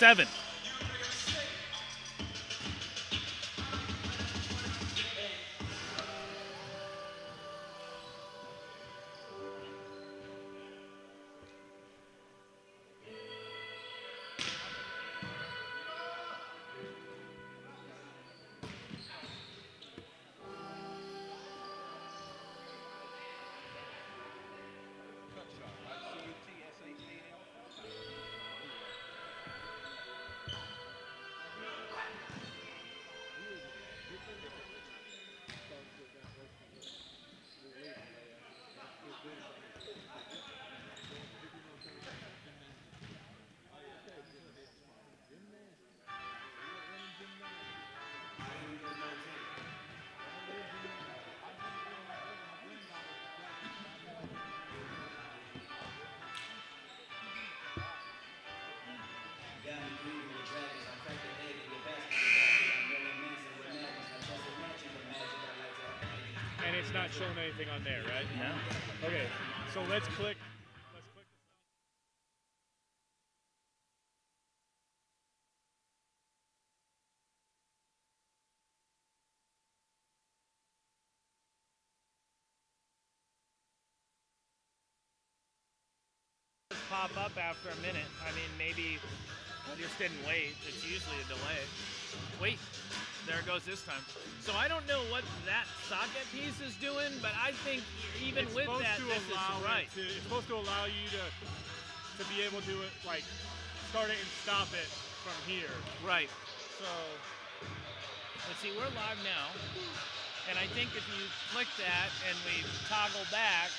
7. And it's not showing anything on there, right? No. Okay, so let's click. Pop up after a minute. I mean, maybe I just didn't wait. It's usually a delay. Wait, there it goes this time. So I don't know what that socket piece is doing, but I think even with that, this is right. It's supposed to allow you to be able to like start it and stop it from here. Right. So let's see, we're live now, and I think if you click that and we toggle back.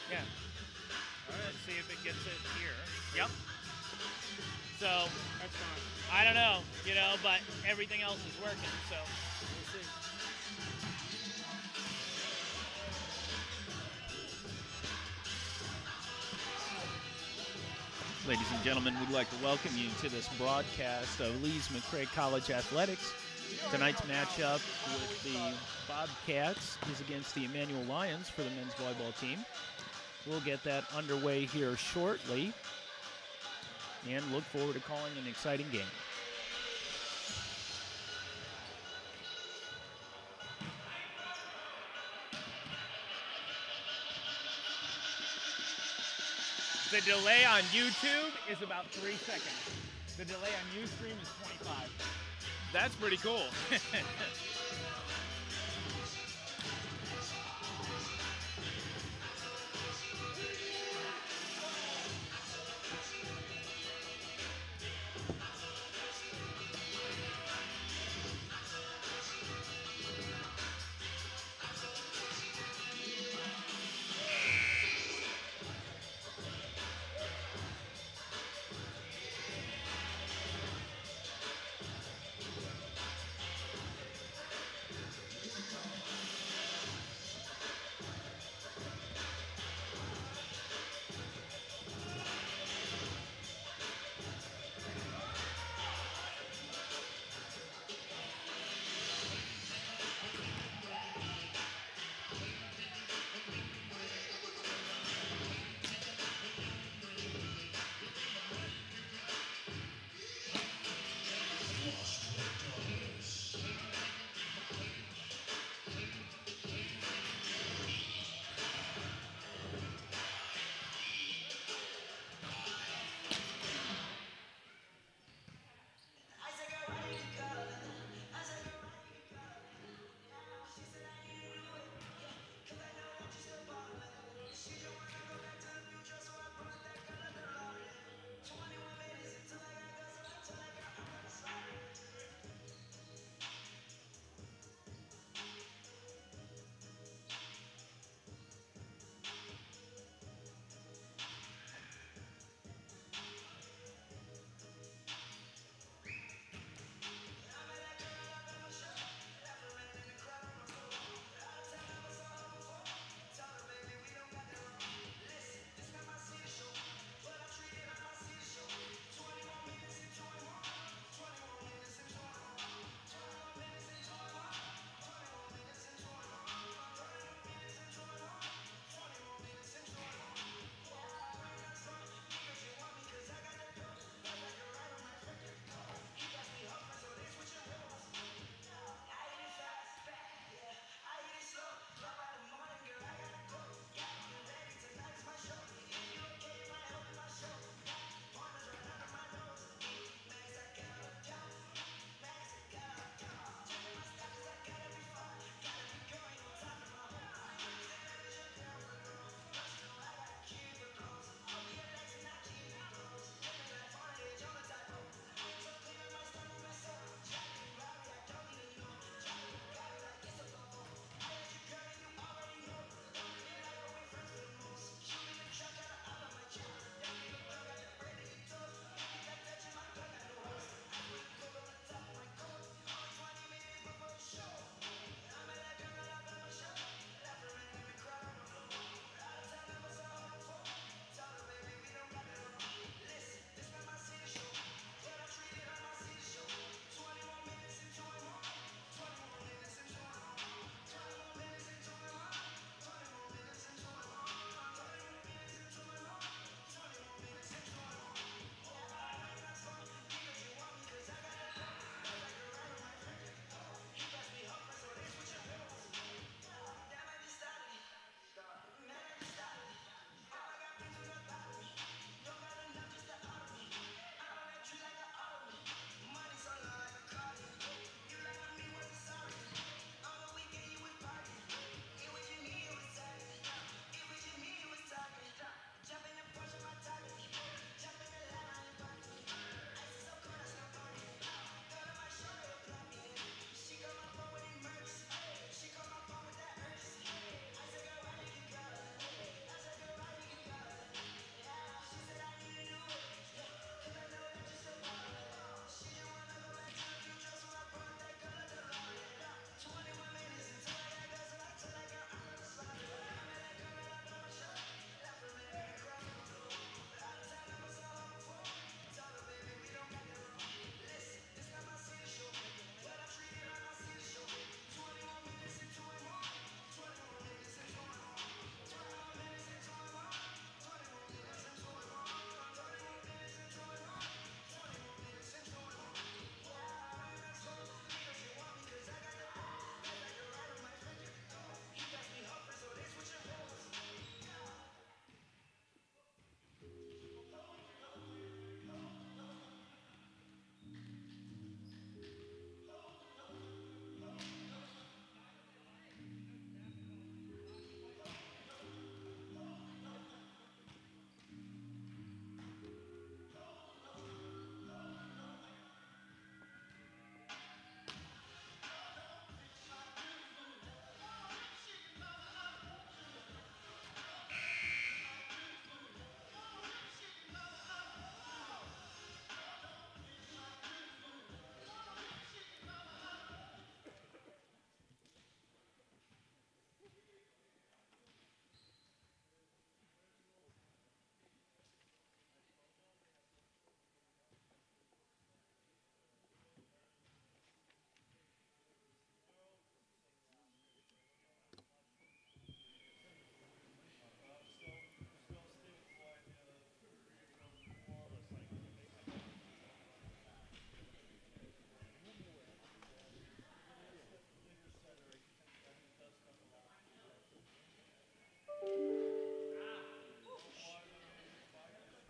Yeah. All right, let's see if it gets it here. Yep. So, that's fine. I don't know, but everything else is working, so we'll see. Ladies and gentlemen, we'd like to welcome you to this broadcast of Lees-McRae College Athletics. Tonight's matchup with the Bobcats is against the Emmanuel Lions for the men's volleyball team. We'll get that underway here shortly and look forward to calling an exciting game. The delay on YouTube is about 3 seconds. The delay on Ustream is 25. That's pretty cool.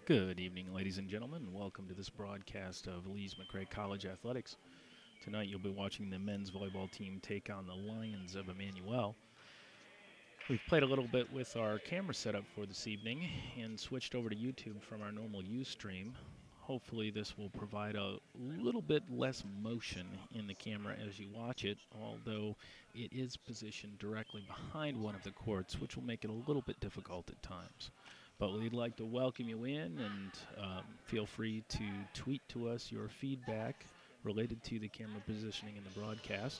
Good evening, ladies and gentlemen, and welcome to this broadcast of Lees-McRae College Athletics. Tonight you'll be watching the men's volleyball team take on the Lions of Emmanuel. We've played a little bit with our camera setup for this evening and switched over to YouTube from our normal Ustream. Hopefully this will provide a little bit less motion in the camera as you watch it, although it is positioned directly behind one of the courts, which will make it a little bit difficult at times. But we'd like to welcome you in, and feel free to tweet to us your feedback related to the camera positioning in the broadcast.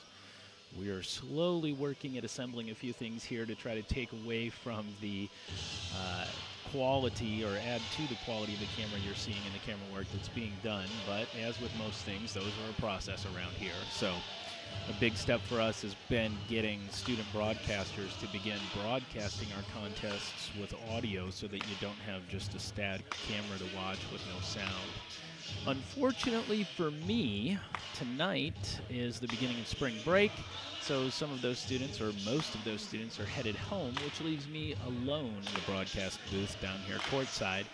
We are slowly working at assembling a few things here to try to take away from the quality or add to the quality of the camera you're seeing in the camera work that's being done. But as with most things, those are a process around here. So a big step for us has been getting student broadcasters to begin broadcasting our contests with audio so that you don't have just a static camera to watch with no sound. Unfortunately for me, tonight is the beginning of spring break, so some of those students, or most of those students, are headed home, which leaves me alone in the broadcast booth down here courtside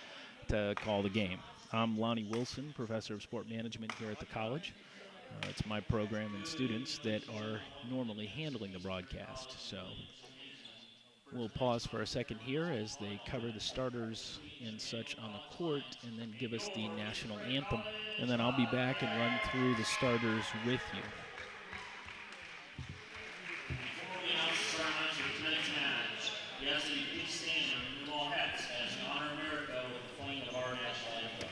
to call the game. I'm Lonnie Wilson, professor of sport management here at the college. It's my program and students that are normally handling the broadcast. So we'll pause for a second here as they cover the starters and such on the court and then give us the national anthem. And then I'll be back and run through the starters with you. Before we announce the starting lineup for tonight's match, we ask that you please stand and remove all hats as we honor America with the playing of our national anthem.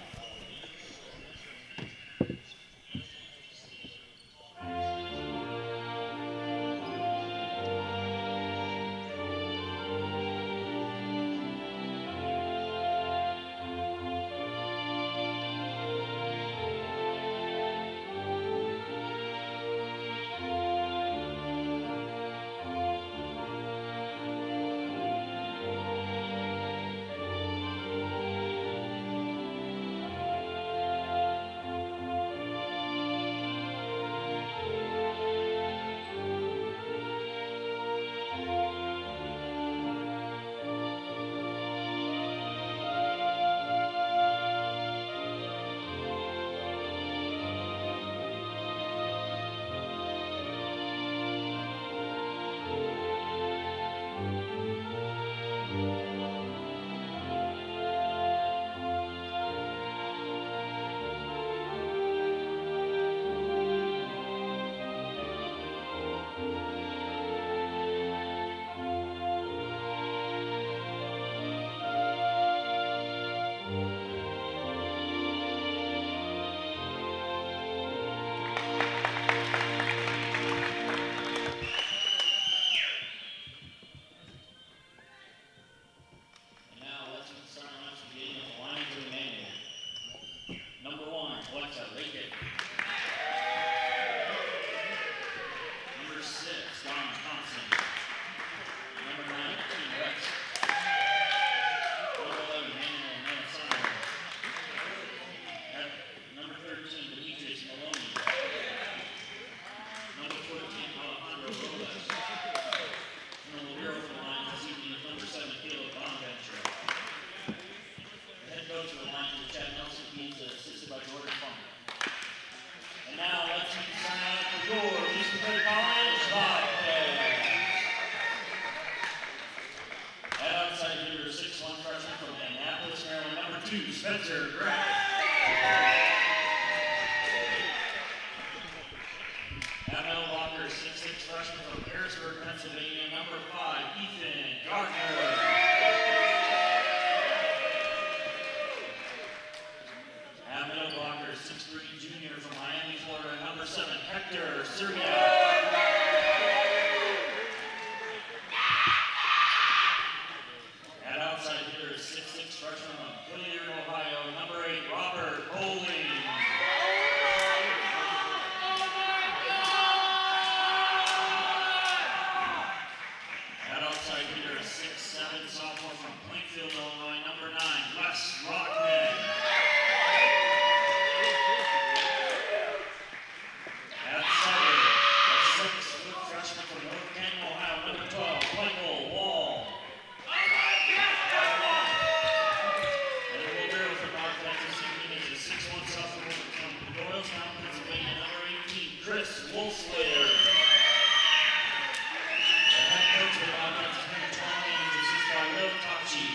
Wolfslayer. The head coach of the Bobcats has been calling is assisted by Will Tachi.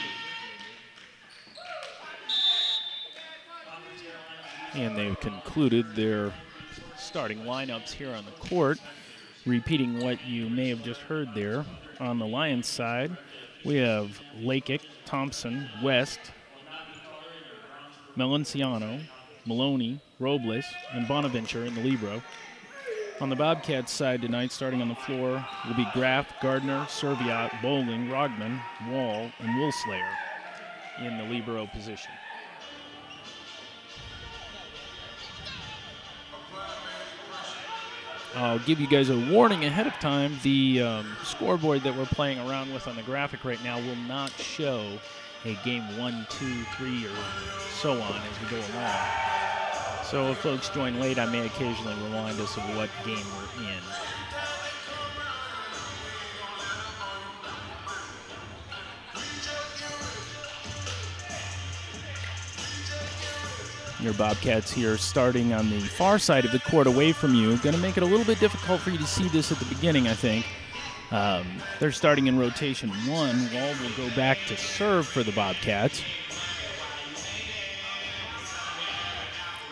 And they've concluded their starting lineups here on the court. Repeating what you may have just heard there, on the Lions side, we have Lakic, Thompson, West, Melenciano, Maloney, Robles, and Bonaventure in the libero. On the Bobcats side tonight, starting on the floor, will be Graff, Gardner, Serviat, Bowling, Rogman, Wall, and Wolfslayer in the libero position. I'll give you guys a warning ahead of time. The scoreboard that we're playing around with on the graphic right now will not show a game 1, 2, 3, or so on as we go along. So if folks join late, I may occasionally remind us of what game we're in. Your Bobcats here starting on the far side of the court away from you. Going to make it a little bit difficult for you to see this at the beginning, I think. They're starting in rotation 1. Wall will go back to serve for the Bobcats.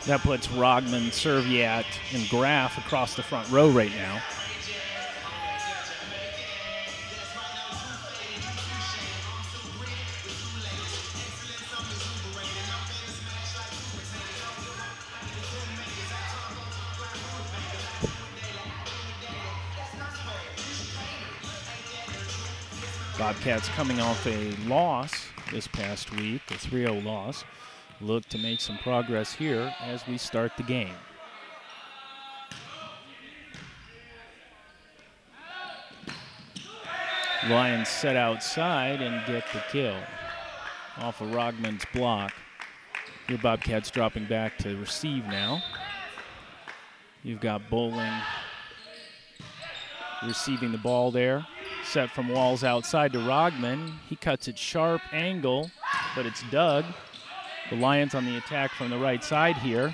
That puts Rogman, Serviat, and Graff across the front row right now. Bobcats coming off a loss this past week, a 3-0 loss. Look to make some progress here as we start the game. Lions set outside and get the kill off of Rogman's block. Your Bobcats dropping back to receive now. You've got Bowling receiving the ball there. Set from Walls outside to Rogman. He cuts it sharp angle, but it's dug. The Lions on the attack from the right side here.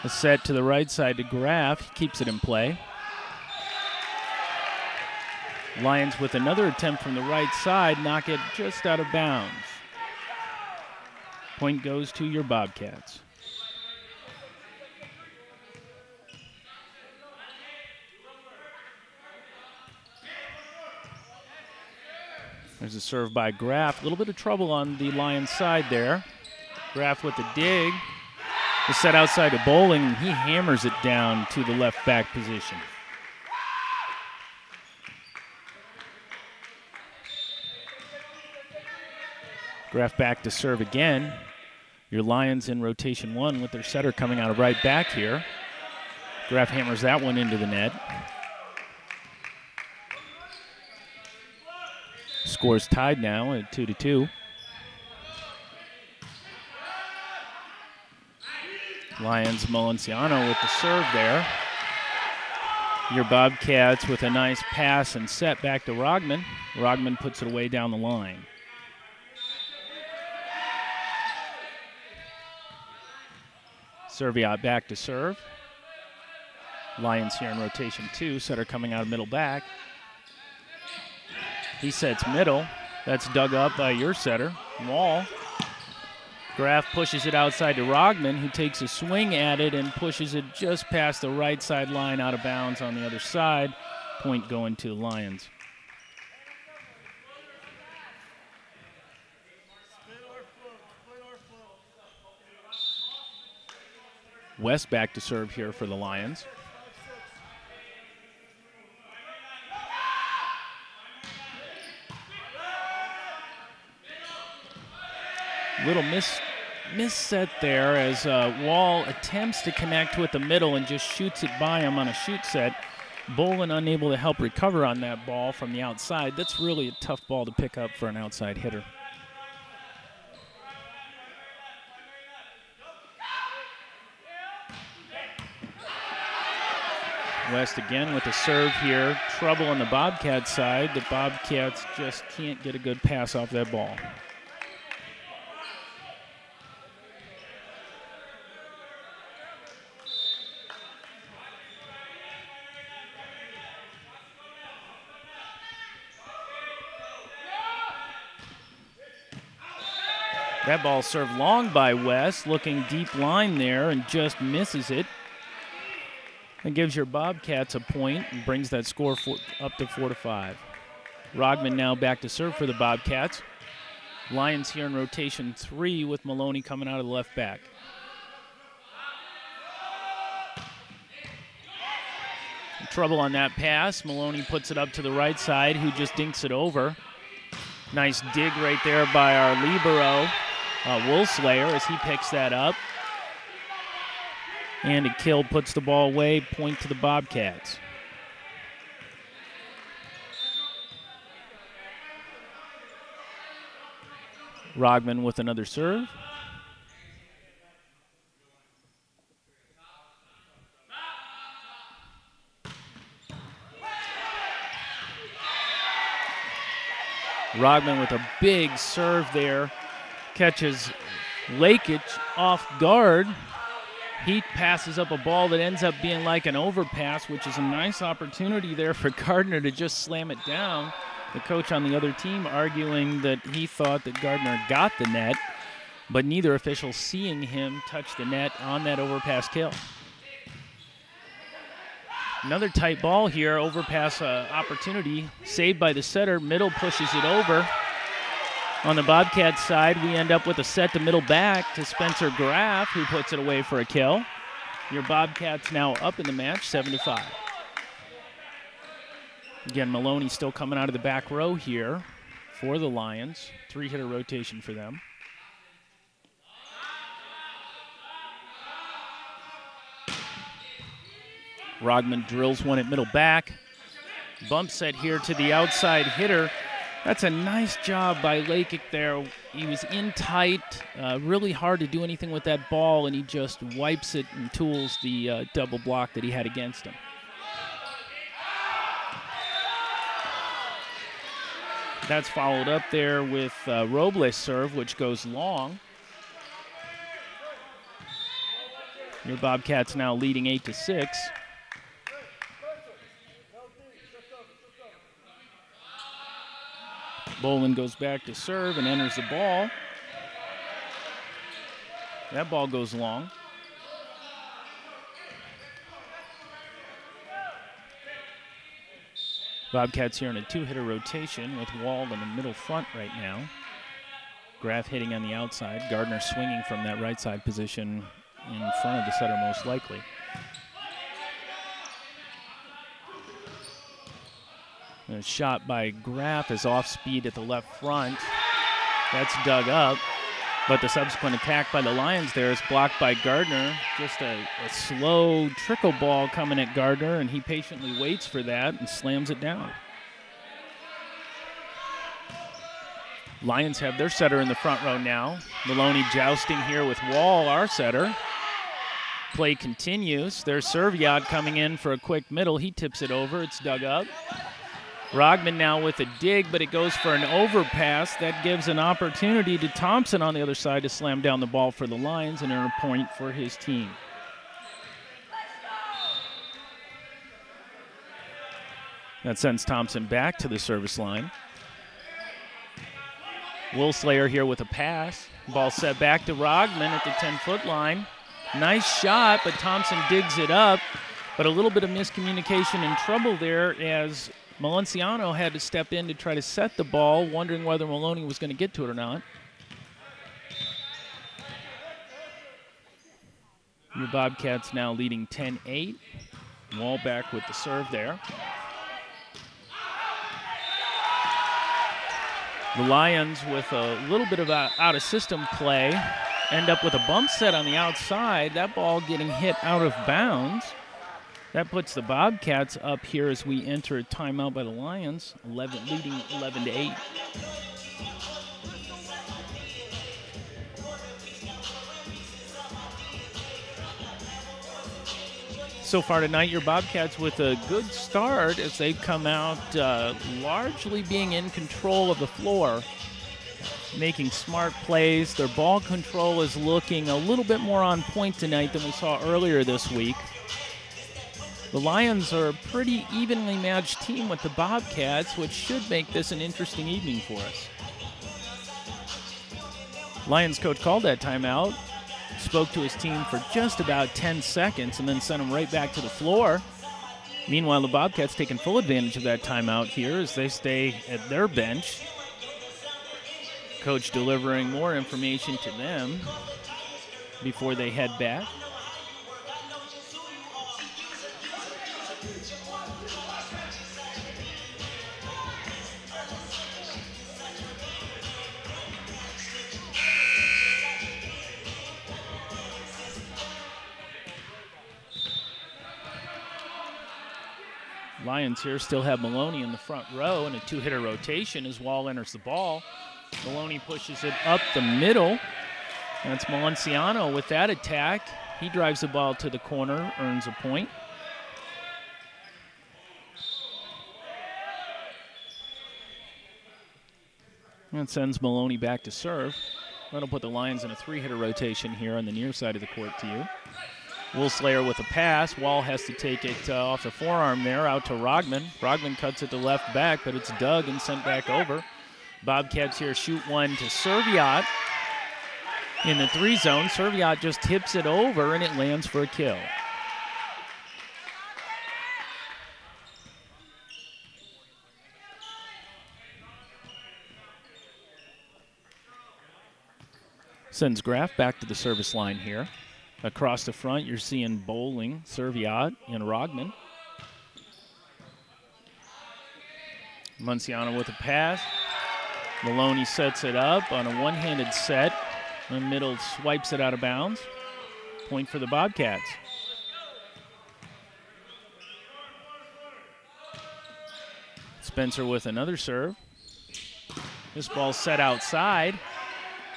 A set to the right side to Graff. He keeps it in play. Lions with another attempt from the right side, knock it just out of bounds. Point goes to your Bobcats. There's a serve by Graff. A little bit of trouble on the Lions side there. Graff with the dig. The set outside to Bowling, and he hammers it down to the left back position. Graff back to serve again. Your Lions in rotation 1 with their setter coming out of right back here. Graff hammers that one into the net. Score's tied now at 2-2. Lions Melenciano with the serve there. Your Bobcats with a nice pass and set back to Rogman. Rogman puts it away down the line. Serviat back to serve. Lions here in rotation 2. Setter coming out of middle back. He sets middle. That's dug up by your setter, Wall. Graff pushes it outside to Rogman, who takes a swing at it and pushes it just past the right side line out of bounds on the other side. Point going to the Lions. West back to serve here for the Lions. Little miss set there as Wall attempts to connect with the middle and just shoots it by him on a shoot set. Bolin unable to help recover on that ball from the outside. That's really a tough ball to pick up for an outside hitter. West again with the serve here. Trouble on the Bobcat side. The Bobcats just can't get a good pass off that ball. That ball served long by West, looking deep line there and just misses it. That gives your Bobcats a point and brings that score up to 4-5. Rogman now back to serve for the Bobcats. Lions here in rotation 3 with Maloney coming out of the left back. Trouble on that pass. Maloney puts it up to the right side, who just dinks it over. Nice dig right there by our libero, Woolslayer, as he picks that up. And a kill puts the ball away, point to the Bobcats. Rogman with another serve. Rogman with a big serve there. Catches Lakich off guard. He passes up a ball that ends up being like an overpass, which is a nice opportunity there for Gardner to just slam it down. The coach on the other team arguing that he thought that Gardner got the net, but neither official seeing him touch the net on that overpass kill. Another tight ball here, overpass opportunity, saved by the setter. Middle pushes it over. On the Bobcats side, we end up with a set to middle back to Spencer Graff, who puts it away for a kill. Your Bobcats now up in the match, 7-5. Again, Maloney still coming out of the back row here for the Lions. 3-hitter rotation for them. Rogman drills one at middle back. Bump set here to the outside hitter. That's a nice job by Lakic there. He was in tight, really hard to do anything with that ball, and he just wipes it and tools the double block that he had against him. That's followed up there with Robles' serve, which goes long. Your Bobcats now leading 8-6. Boland goes back to serve and enters the ball. That ball goes long. Bobcats here in a 2-hitter rotation with Wall in the middle front right now. Graff hitting on the outside. Gardner swinging from that right side position in front of the setter most likely. A shot by Graff is off speed at the left front. That's dug up, but the subsequent attack by the Lions there is blocked by Gardner. Just a slow trickle ball coming at Gardner, and he patiently waits for that and slams it down. Lions have their setter in the front row now. Maloney jousting here with Wall, our setter. Play continues. There's Serviat coming in for a quick middle. He tips it over. It's dug up. Rogman now with a dig, but it goes for an overpass. That gives an opportunity to Thompson on the other side to slam down the ball for the Lions and earn a point for his team. That sends Thompson back to the service line. Woolslayer here with a pass. Ball set back to Rogman at the 10-foot line. Nice shot, but Thompson digs it up. But a little bit of miscommunication and trouble there as Malenciano had to step in to try to set the ball, wondering whether Maloney was going to get to it or not. Your Bobcats now leading 10-8. Wall back with the serve there. The Lions with a little bit of out-of-system play end up with a bump set on the outside. That ball getting hit out of bounds. That puts the Bobcats up here as we enter a timeout by the Lions, leading 11-8. So far tonight, your Bobcats with a good start as they've come out largely being in control of the floor, making smart plays. Their ball control is looking a little bit more on point tonight than we saw earlier this week. The Lions are a pretty evenly matched team with the Bobcats, which should make this an interesting evening for us. Lions coach called that timeout, spoke to his team for just about 10 seconds, and then sent them right back to the floor. Meanwhile, the Bobcats taking full advantage of that timeout here as they stay at their bench. Coach delivering more information to them before they head back. Lions here still have Maloney in the front row in a two-hitter rotation as Wall enters the ball. Maloney pushes it up the middle. That's Malenciano with that attack. He drives the ball to the corner, earns a point. That sends Maloney back to serve. That'll put the Lions in a three-hitter rotation here on the near side of the court to you. Woolslayer with a pass. Wall has to take it off the forearm there, out to Rogman. Rogman cuts it to left back, but it's dug and sent back over. Bobcats here shoot one to Serviat in the 3 zone. Serviat just tips it over, and it lands for a kill. Sends Graff back to the service line here. Across the front, you're seeing Bowling, Serviat, and Rogman. Malenciano with a pass. Maloney sets it up on a one-handed set. In the middle, swipes it out of bounds. Point for the Bobcats. Spencer with another serve. This ball set outside.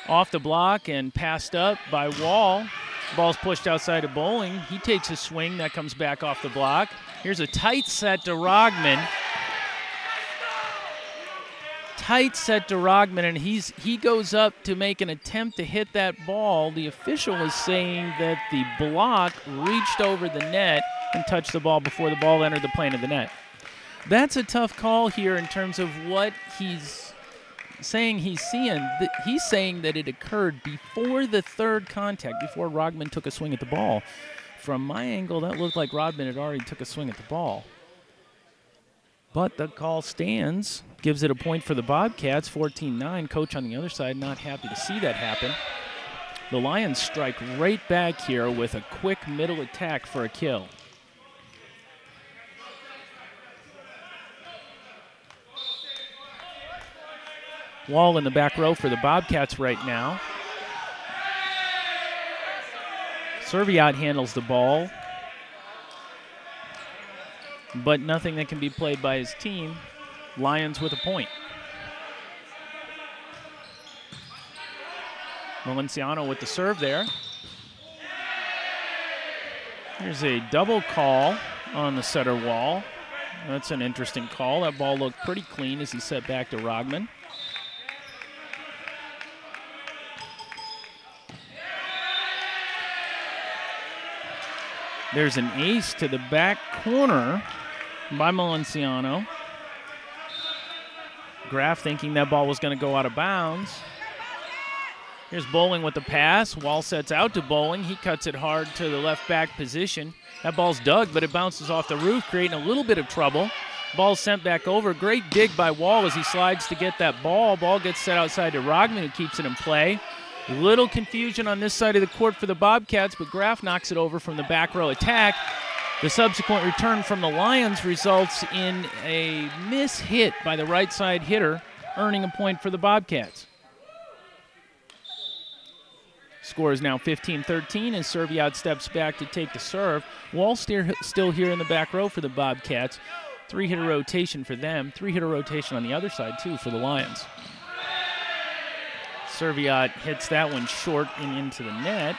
Off the block and passed up by Wall. Ball's pushed outside of Bowling. He takes a swing. That comes back off the block. Here's a tight set to Rogman. Tight set to Rogman, and he goes up to make an attempt to hit that ball. The official is saying that the block reached over the net and touched the ball before the ball entered the plane of the net. That's a tough call here in terms of what he's saying he's seeing. He's saying that it occurred before the third contact, before Rogman took a swing at the ball. From my angle, that looked like Rogman had already took a swing at the ball. But the call stands, gives it a point for the Bobcats, 14-9. Coach on the other side not happy to see that happen. The Lions strike right back here with a quick middle attack for a kill. Wall in the back row for the Bobcats right now. Serviat handles the ball, but nothing that can be played by his team. Lions with a point. Malenciano with the serve there. Here's a double call on the setter Wall. That's an interesting call. That ball looked pretty clean as he set back to Rogman. There's an ace to the back corner by Malenciano. Graff thinking that ball was going to go out of bounds. Here's Bowling with the pass. Wall sets out to Bowling. He cuts it hard to the left back position. That ball's dug, but it bounces off the roof, creating a little bit of trouble. Ball sent back over. Great dig by Wall as he slides to get that ball. Ball gets set outside to Rogman, who keeps it in play. Little confusion on this side of the court for the Bobcats, but Graff knocks it over from the back row attack. The subsequent return from the Lions results in a miss-hit by the right side hitter, earning a point for the Bobcats. Score is now 15-13 as Serviat steps back to take the serve. Wall still here in the back row for the Bobcats. Three-hitter rotation for them. Three-hitter rotation on the other side, too, for the Lions. Serviat hits that one short and into the net.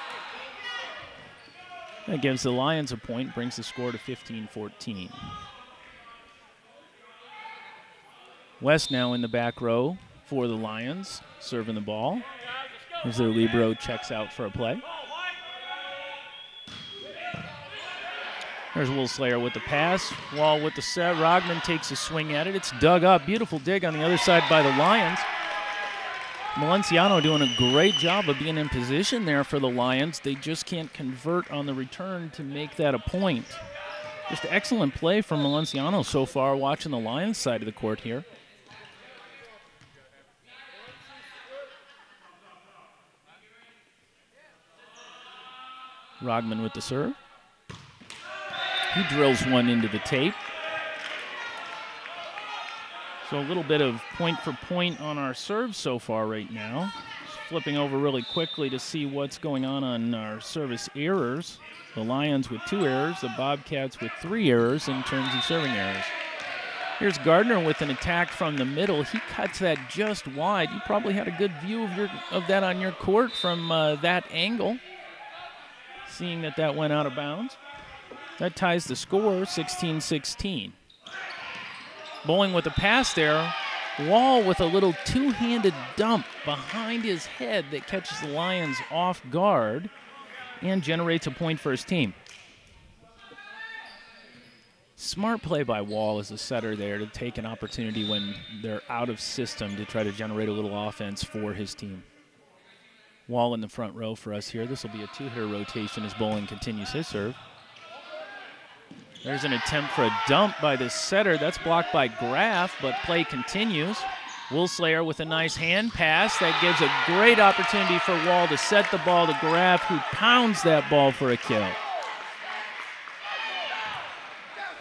That gives the Lions a point, brings the score to 15-14. West now in the back row for the Lions, serving the ball. As their libero checks out for a play. There's Woolslayer with the pass. Wall with the set. Rogman takes a swing at it. It's dug up. Beautiful dig on the other side by the Lions. Valenciano doing a great job of being in position there for the Lions. They just can't convert on the return to make that a point. Just excellent play from Valenciano so far, watching the Lions side of the court here. Rogman with the serve. He drills one into the tape. So a little bit of point for point on our serve so far right now. Just flipping over really quickly to see what's going on our service errors. The Lions with 2 errors, the Bobcats with 3 errors in terms of serving errors. Here's Gardner with an attack from the middle. He cuts that just wide. You probably had a good view of that on your court from that angle, seeing that went out of bounds. That ties the score, 16-16. Bowling with a pass there. Wall with a little two-handed dump behind his head that catches the Lions off guard and generates a point for his team. Smart play by Wall as a setter there to take an opportunity when they're out of system to try to generate a little offense for his team. Wall in the front row for us here. This will be a 2-hitter rotation as Bowling continues his serve. There's an attempt for a dump by the setter. That's blocked by Graff, but play continues. Woolslayer with a nice hand pass. That gives a great opportunity for Wall to set the ball to Graff, who pounds that ball for a kill.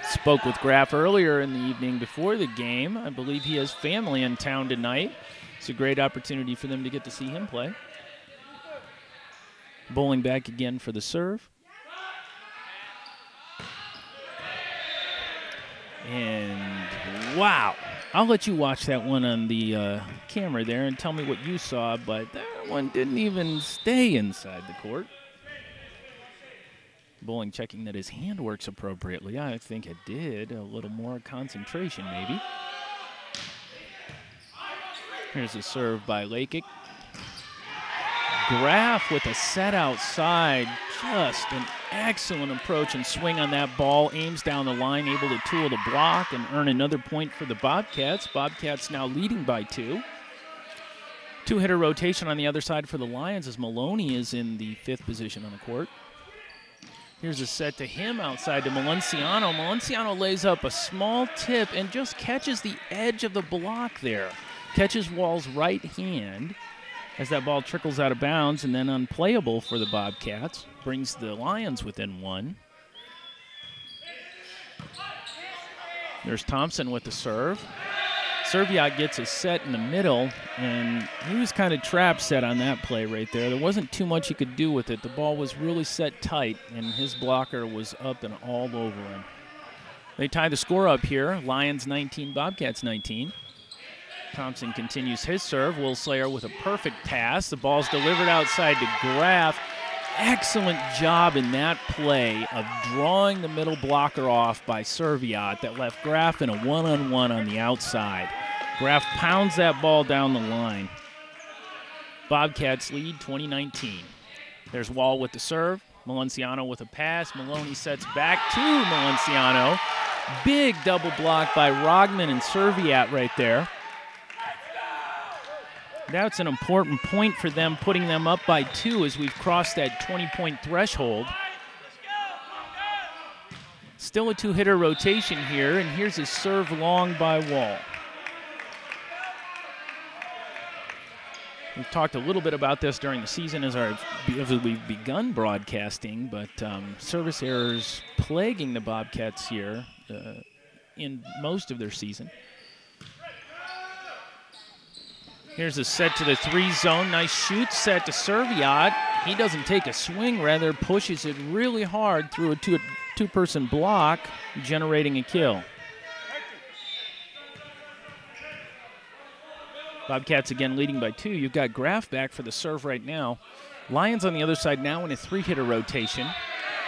Spoke with Graff earlier in the evening before the game. I believe he has family in town tonight. It's a great opportunity for them to get to see him play. Bowling back again for the serve. And wow, I'll let you watch that one on the camera there and tell me what you saw, but that one didn't even stay inside the court. Bowling checking that his hand works appropriately. I think it did. A little more concentration, maybe. Here's a serve by Lakic. Graff with a set outside. Just an excellent approach and swing on that ball. Aims down the line, able to tool the block and earn another point for the Bobcats. Bobcats now leading by 2. 2-hitter rotation on the other side for the Lions as Maloney is in the 5th position on the court. Here's a set to him outside to Valenciano. Valenciano lays up a small tip and just catches the edge of the block there. Catches Wall's right hand as that ball trickles out of bounds and then unplayable for the Bobcats. Brings the Lions within 1. There's Thompson with the serve. Serviat gets a set in the middle, and he was kind of trap set on that play right there. There wasn't too much he could do with it. The ball was really set tight, and his blocker was up and all over him. They tie the score up here. Lions 19, Bobcats 19. Thompson continues his serve. Woolslayer with a perfect pass. The ball's delivered outside to Graff. Excellent job in that play of drawing the middle blocker off by Serviat that left Graff in a one-on-one on the outside. Graff pounds that ball down the line. Bobcats lead 20-19. There's Wall with the serve. Valenciano with a pass. Maloney sets back to Valenciano. Big double block by Rogman and Serviat right there. That's an important point for them, putting them up by 2 as we've crossed that 20-point threshold. Still a 2-hitter rotation here, and here's a serve long by Wall. We've talked a little bit about this during the season as we've begun broadcasting, but service errors plaguing the Bobcats here in most of their season. Here's a set to the 3 zone. Nice shoot set to Serviat. He doesn't take a swing, rather pushes it really hard through a two-person block, generating a kill. Bobcats again leading by 2. You've got Graff back for the serve right now. Lions on the other side now in a 3-hitter rotation.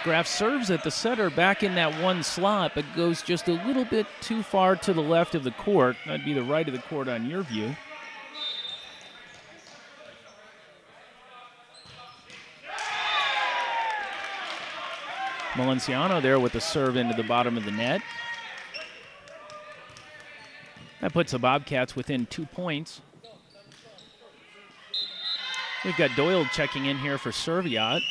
Graff serves at the setter back in that 1 slot, but goes just a little bit too far to the left of the court. That'd be the right of the court on your view. Valenciano there with the serve into the bottom of the net. That puts the Bobcats within 2 points. We've got Doyle checking in here for Serviat.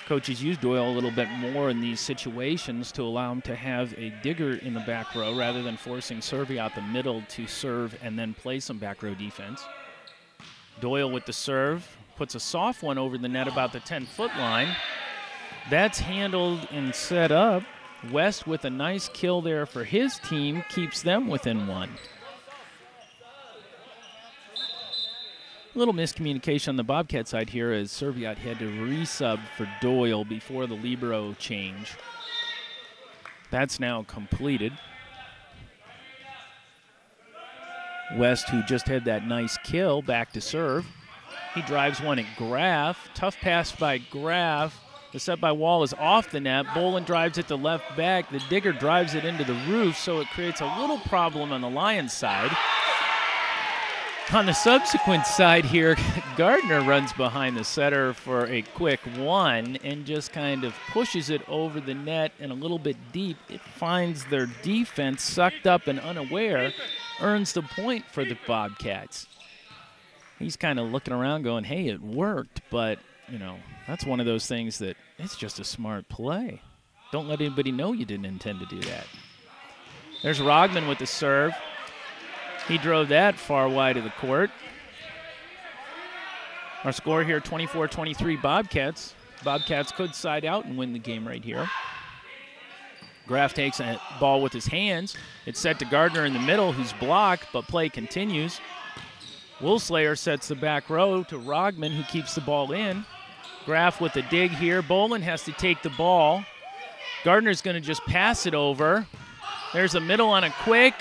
Coaches use Doyle a little bit more in these situations to allow him to have a digger in the back row rather than forcing Serviat the middle to serve and then play some back row defense. Doyle with the serve, puts a soft one over the net about the 10-foot line. That's handled and set up. West with a nice kill there for his team, keeps them within one. A little miscommunication on the Bobcat side here as Serviat had to resub for Doyle before the libero change. That's now completed. West, who just had that nice kill, back to serve. He drives one at Graff. Tough pass by Graff. The set by Wall is off the net. Bolin drives it to left back. The digger drives it into the roof, so it creates a little problem on the Lions side. On the subsequent side here, Gardner runs behind the setter for a quick one and just kind of pushes it over the net and a little bit deep. It finds their defense sucked up and unaware, earns the point for the Bobcats. He's kind of looking around going, hey, it worked, but, you know, that's one of those things that it's just a smart play. Don't let anybody know you didn't intend to do that. There's Rogman with the serve. He drove that far wide of the court. Our score here, 24-23 Bobcats. Bobcats could side out and win the game right here. Graff takes a ball with his hands. It's set to Gardner in the middle, who's blocked, but play continues. Woolslayer sets the back row to Rogman, who keeps the ball in. Graff with a dig here. Bolin has to take the ball. Gardner's going to just pass it over. There's a middle on a quick.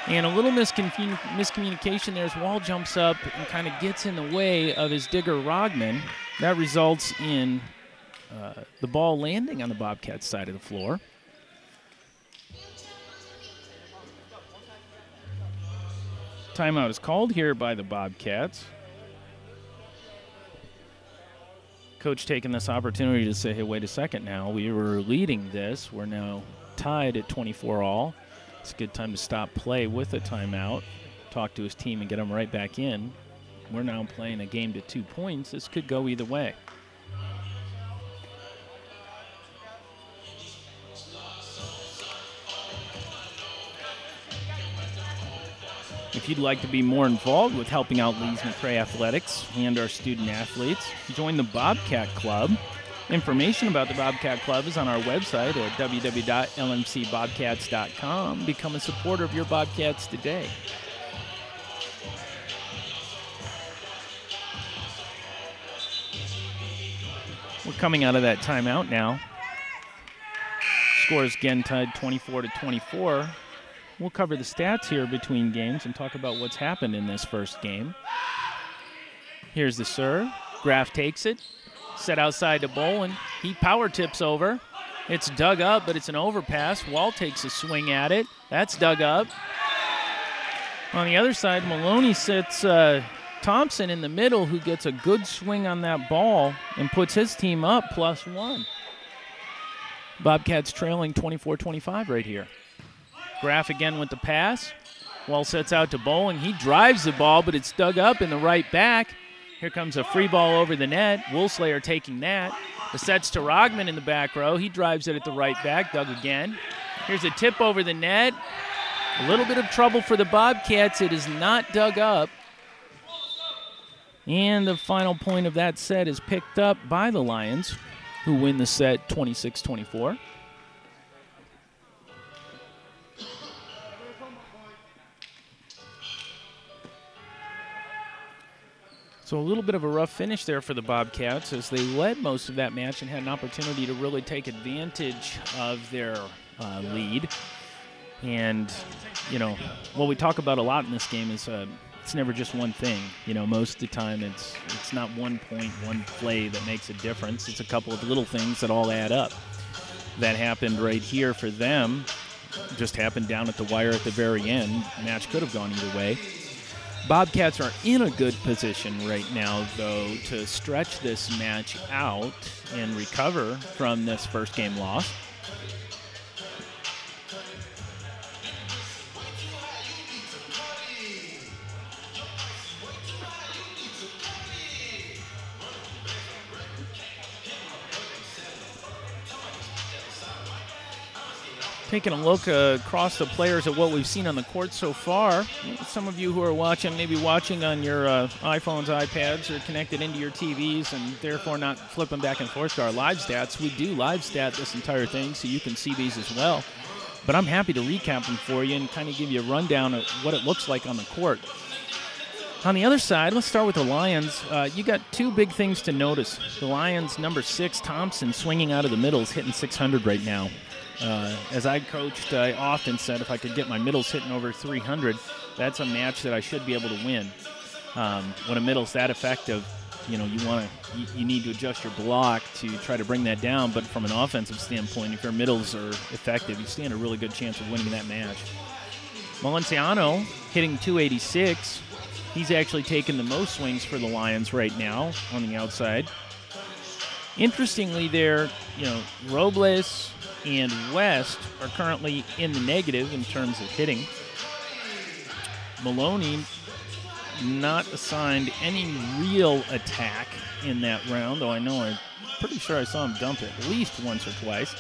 And a little miscommunication there as Wall jumps up and kind of gets in the way of his digger Rogman. That results in the ball landing on the Bobcats side of the floor. Timeout is called here by the Bobcats. Coach taking this opportunity to say, hey, wait a second now. We were leading this. We're now tied at 24 all. It's a good time to stop play with a timeout, talk to his team, and get them right back in. We're now playing a game to 2 points. This could go either way. If you'd like to be more involved with helping out Lees-McRae Athletics and our student athletes, join the Bobcat Club. Information about the Bobcat Club is on our website at www.lmcbobcats.com. Become a supporter of your Bobcats today. We're coming out of that timeout now. Score is again tied 24-24. We'll cover the stats here between games and talk about what's happened in this first game. Here's the serve. Graff takes it. Set outside to Bolin. He power tips over. It's dug up, but it's an overpass. Wall takes a swing at it. That's dug up. On the other side, Maloney sits Thompson in the middle, who gets a good swing on that ball and puts his team up +1. Bobcats trailing 24-25 right here. Graff again with the pass. Wall sets out to Bolin. He drives the ball, but it's dug up in the right back. Here comes a free ball over the net. Woolslayer taking that. The set's to Rogman in the back row. He drives it at the right back. Dug again. Here's a tip over the net. A little bit of trouble for the Bobcats. It is not dug up. And the final point of that set is picked up by the Lions, who win the set 26-24. So a little bit of a rough finish there for the Bobcats as they led most of that match and had an opportunity to really take advantage of their lead. And, you know, what we talk about a lot in this game is it's never just one thing. You know, most of the time it's not 1 point, one play that makes a difference. It's a couple of little things that all add up. That happened right here for them. Just happened down at the wire at the very end. The match could have gone either way. Bobcats are in a good position right now, though, to stretch this match out and recover from this first game loss. Taking a look across the players at what we've seen on the court so far. Some of you who are watching, maybe watching on your iPhones, iPads, or connected into your TVs and therefore not flipping back and forth to our live stats. We do live stat this entire thing, so you can see these as well. But I'm happy to recap them for you and kind of give you a rundown of what it looks like on the court. On the other side, let's start with the Lions. You got two big things to notice. The Lions, number 6, Thompson, swinging out of the middles, hitting 600 right now. As I coached, I often said if I could get my middles hitting over 300, that's a match that I should be able to win. When a middle's that effective, you need to adjust your block to try to bring that down. But from an offensive standpoint, if your middles are effective, you stand a really good chance of winning that match. Valenciano hitting 286. He's actually taken the most swings for the Lions right now on the outside. Interestingly, there, Robles and West are currently in the negative in terms of hitting. Maloney not assigned any real attack in that round, though I'm pretty sure I saw him dump it at least once or twice,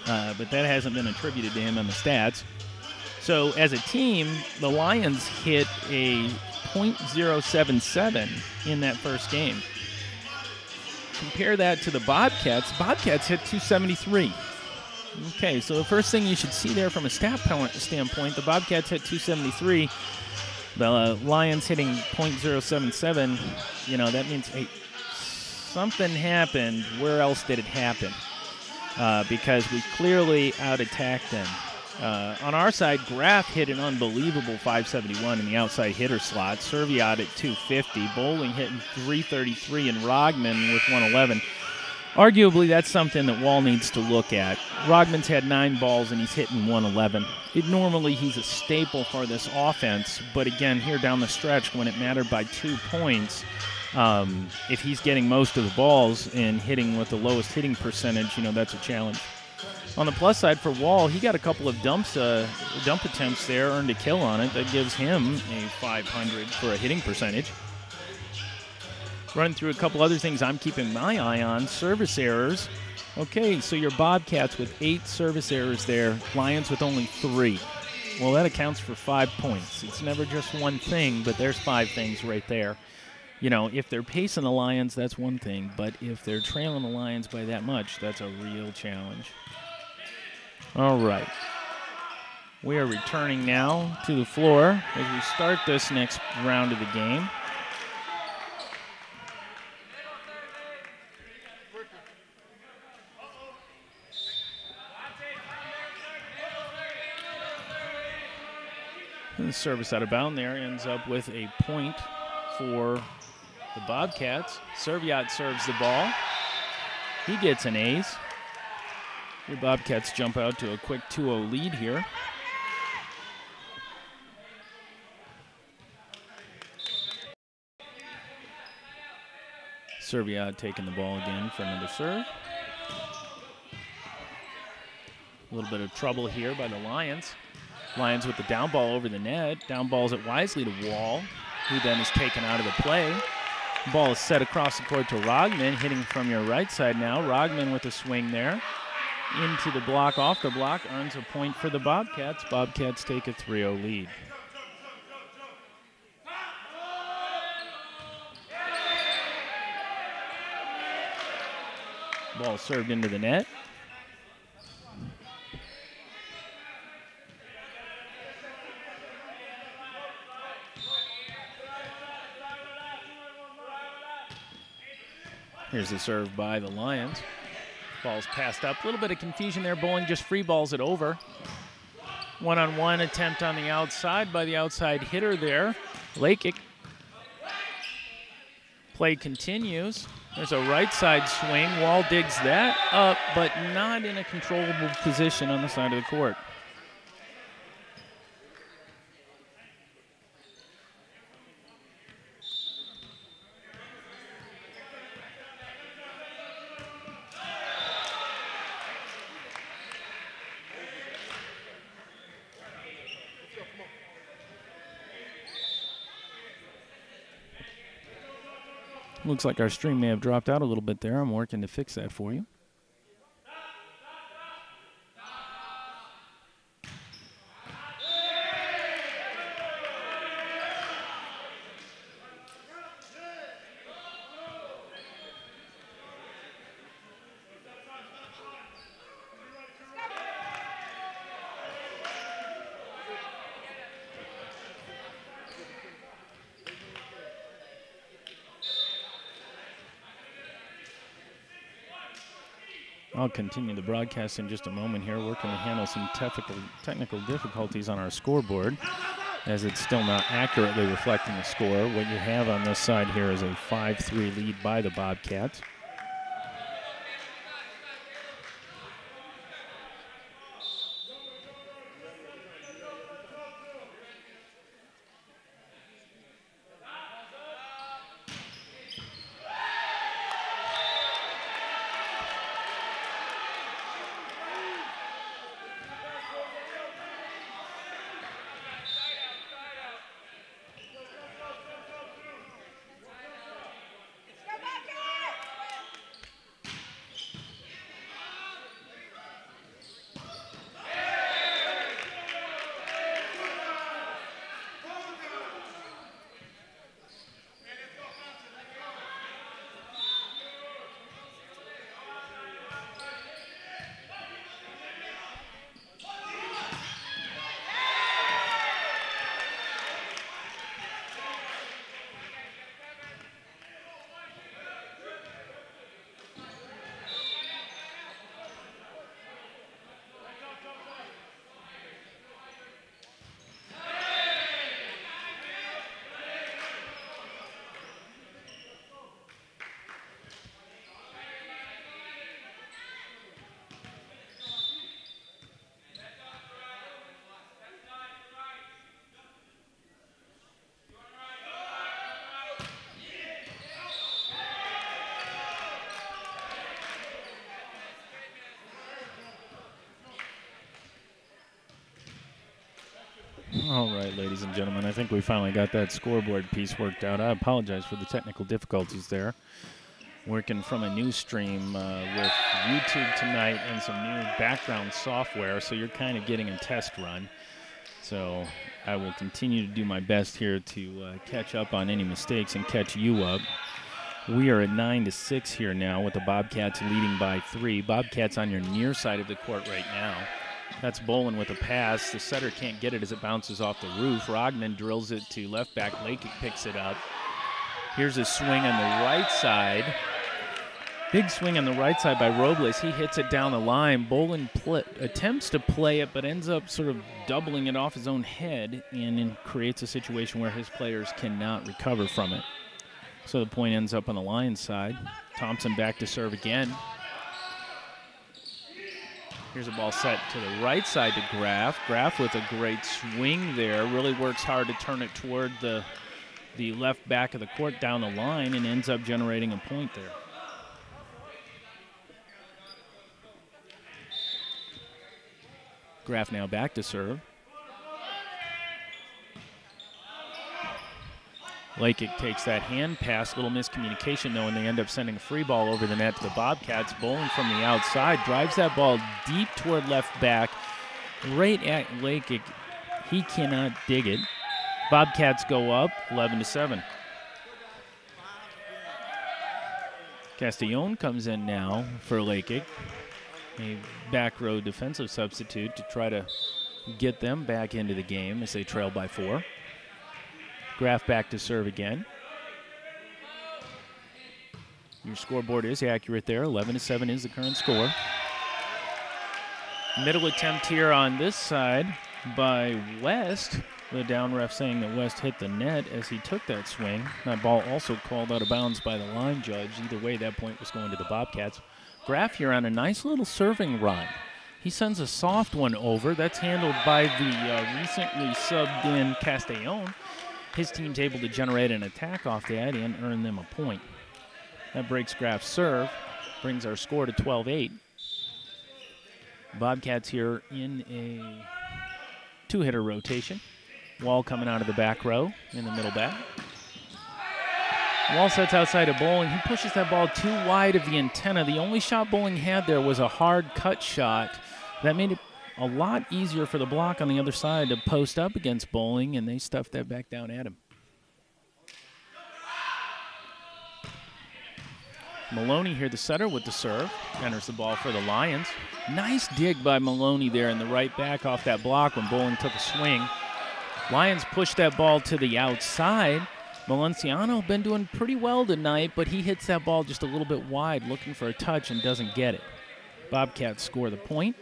but that hasn't been attributed to him on the stats. So as a team, the Lions hit a .077 in that first game. Compare that to the Bobcats. Bobcats hit 273. Okay, so the first thing you should see there from a stat standpoint, the Bobcats hit 273. The Lions hitting .077. That means, hey, something happened. Where else did it happen? Because we clearly out-attacked them. On our side, Graff hit an unbelievable 571 in the outside hitter slot. Serviat at 250. Bowling hitting 333 and Rogman with 111. Arguably, that's something that Wall needs to look at. Rogman's had 9 balls and he's hitting 111. Normally, he's a staple for this offense, but again, here down the stretch, when it mattered by 2 points, if he's getting most of the balls and hitting with the lowest hitting percentage, that's a challenge. On the plus side for Wall, he got a couple of dump attempts there, earned a kill on it. That gives him a 500 for a hitting percentage. Running through a couple other things I'm keeping my eye on. Service errors. Okay, so your Bobcats with 8 service errors there. Lions with only 3. Well, that accounts for 5 points. It's never just one thing, but there's 5 things right there. If they're pacing the Lions, that's one thing. But if they're trailing the Lions by that much, that's a real challenge. All right. We are returning now to the floor as we start this next round of the game. And the service out of bound there ends up with a point for the Bobcats. Serviat serves the ball. He gets an ace. The Bobcats jump out to a quick 2-0 lead here. Serviat taking the ball again for another serve. A little bit of trouble here by the Lions. Lions with the down ball over the net. Down balls it wisely to Wall, who then is taken out of the play. The ball is set across the court to Rogman, hitting from your right side now. Rogman with a swing there. Into the block, off the block, earns a point for the Bobcats. Bobcats take a 3-0 lead. Ball served into the net. Here's the serve by the Lions. Ball's passed up. A little bit of confusion there. Bowling just free balls it over. One-on-one attempt on the outside by the outside hitter there. Lakic. Play continues. There's a right side swing. Wall digs that up, but not in a controllable position on the side of the court. Looks like our stream may have dropped out a little bit there. I'm working to fix that for you. I'll continue the broadcast in just a moment here, working to handle some technical difficulties on our scoreboard, as it's still not accurately reflecting the score. What you have on this side here is a 5-3 lead by the Bobcats. All right, ladies and gentlemen, I think we finally got that scoreboard piece worked out. I apologize for the technical difficulties there. Working from a new stream with YouTube tonight and some new background software, so you're kind of getting a test run. So I will continue to do my best here to catch up on any mistakes and catch you up. We are at 9-6 here now with the Bobcats leading by 3. Bobcats on your near side of the court right now. That's Bolin with a pass. The setter can't get it as it bounces off the roof. Rognan drills it to left back. Lakic picks it up. Here's a swing on the right side. Big swing on the right side by Robles. He hits it down the line. Bolin attempts to play it, but ends up sort of doubling it off his own head and then creates a situation where his players cannot recover from it. So the point ends up on the Lions side. Thompson back to serve again. Here's a ball set to the right side to Graff. Graff with a great swing there. Really works hard to turn it toward the left back of the court down the line and ends up generating a point there. Graff now back to serve. Lakic takes that hand pass, little miscommunication though, and they end up sending a free ball over the net to the Bobcats. Bolin from the outside drives that ball deep toward left back, right at Lakic. He cannot dig it. Bobcats go up 11-7. Castellon comes in now for Lakic, a back row defensive substitute to try to get them back into the game as they trail by 4. Graff back to serve again. Your scoreboard is accurate there. 11-7 is the current score. Middle attempt here on this side by West. The down ref saying that West hit the net as he took that swing. That ball also called out of bounds by the line judge. Either way, that point was going to the Bobcats. Graff here on a nice little serving run. He sends a soft one over. That's handled by the recently subbed in Castellon. His team's able to generate an attack off that and earn them a point. That breaks Graff's serve, brings our score to 12-8. Bobcats here in a two-hitter rotation. Wall coming out of the back row in the middle back. Wall sets outside of Bolin. He pushes that ball too wide of the antenna. The only shot Bolin had there was a hard cut shot. That made it a lot easier for the block on the other side to post up against Bolin, and they stuffed that back down at him. Maloney here, the setter with the serve, enters the ball for the Lions. Nice dig by Maloney there in the right back off that block when Bolin took a swing. Lions push that ball to the outside. Valenciano been doing pretty well tonight, but he hits that ball just a little bit wide, looking for a touch and doesn't get it. Bobcats score the point.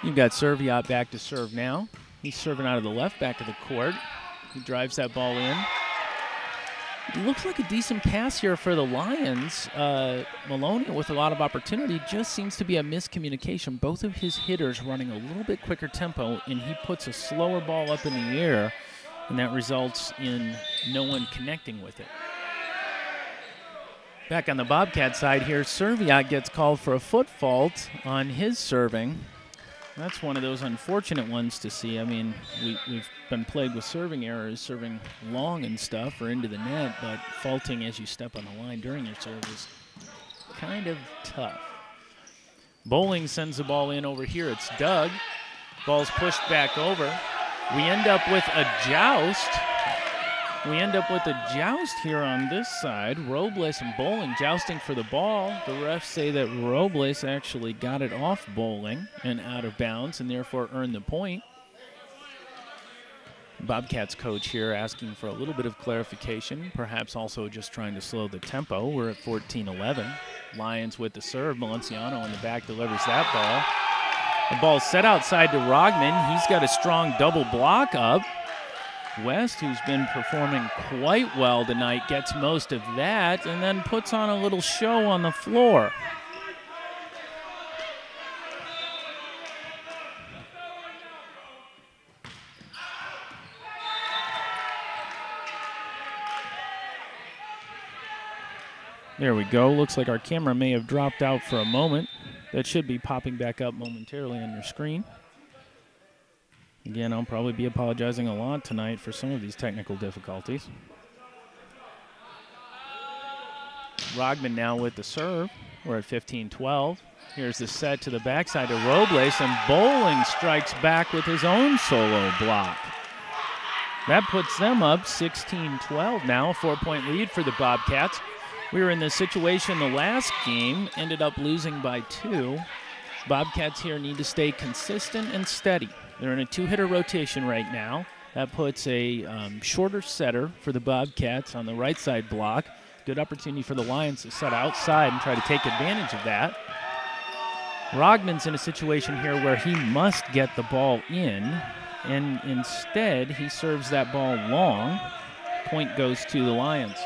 You've got Serviat back to serve now. He's serving out of the left back of the court. He drives that ball in. It looks like a decent pass here for the Lions. Maloney with a lot of opportunity, just seems to be a miscommunication. Both of his hitters running a little bit quicker tempo, and he puts a slower ball up in the air, and that results in no one connecting with it. Back on the Bobcat side here, Serviat gets called for a foot fault on his serving. That's one of those unfortunate ones to see. I mean, we've been plagued with serving errors, serving long and stuff or into the net, but faulting as you step on the line during your serve is kind of tough. Bowling sends the ball in over here. It's Doug. Ball's pushed back over. We end up with a joust. Here on this side. Robles and Bowling jousting for the ball. The refs say that Robles actually got it off Bowling and out of bounds and therefore earned the point. Bobcats coach here asking for a little bit of clarification, perhaps also just trying to slow the tempo. We're at 14-11. Lions with the serve. Malenciano in the back delivers that ball. The ball's set outside to Rogman. He's got a strong double block up. West, who's been performing quite well tonight, gets most of that and then puts on a little show on the floor. There we go. Looks like our camera may have dropped out for a moment. That should be popping back up momentarily on your screen. Again, I'll probably be apologizing a lot tonight for some of these technical difficulties. Rogman now with the serve. We're at 15-12. Here's the set to the backside of Robles, and Bowling strikes back with his own solo block. That puts them up 16-12 now, a 4-point lead for the Bobcats. We were in this situation the last game, ended up losing by 2. Bobcats here need to stay consistent and steady. They're in a 2-hitter rotation right now. That puts a shorter setter for the Bobcats on the right side block. Good opportunity for the Lions to set outside and try to take advantage of that. Rogman's in a situation here where he must get the ball in, and instead he serves that ball long. Point goes to the Lions.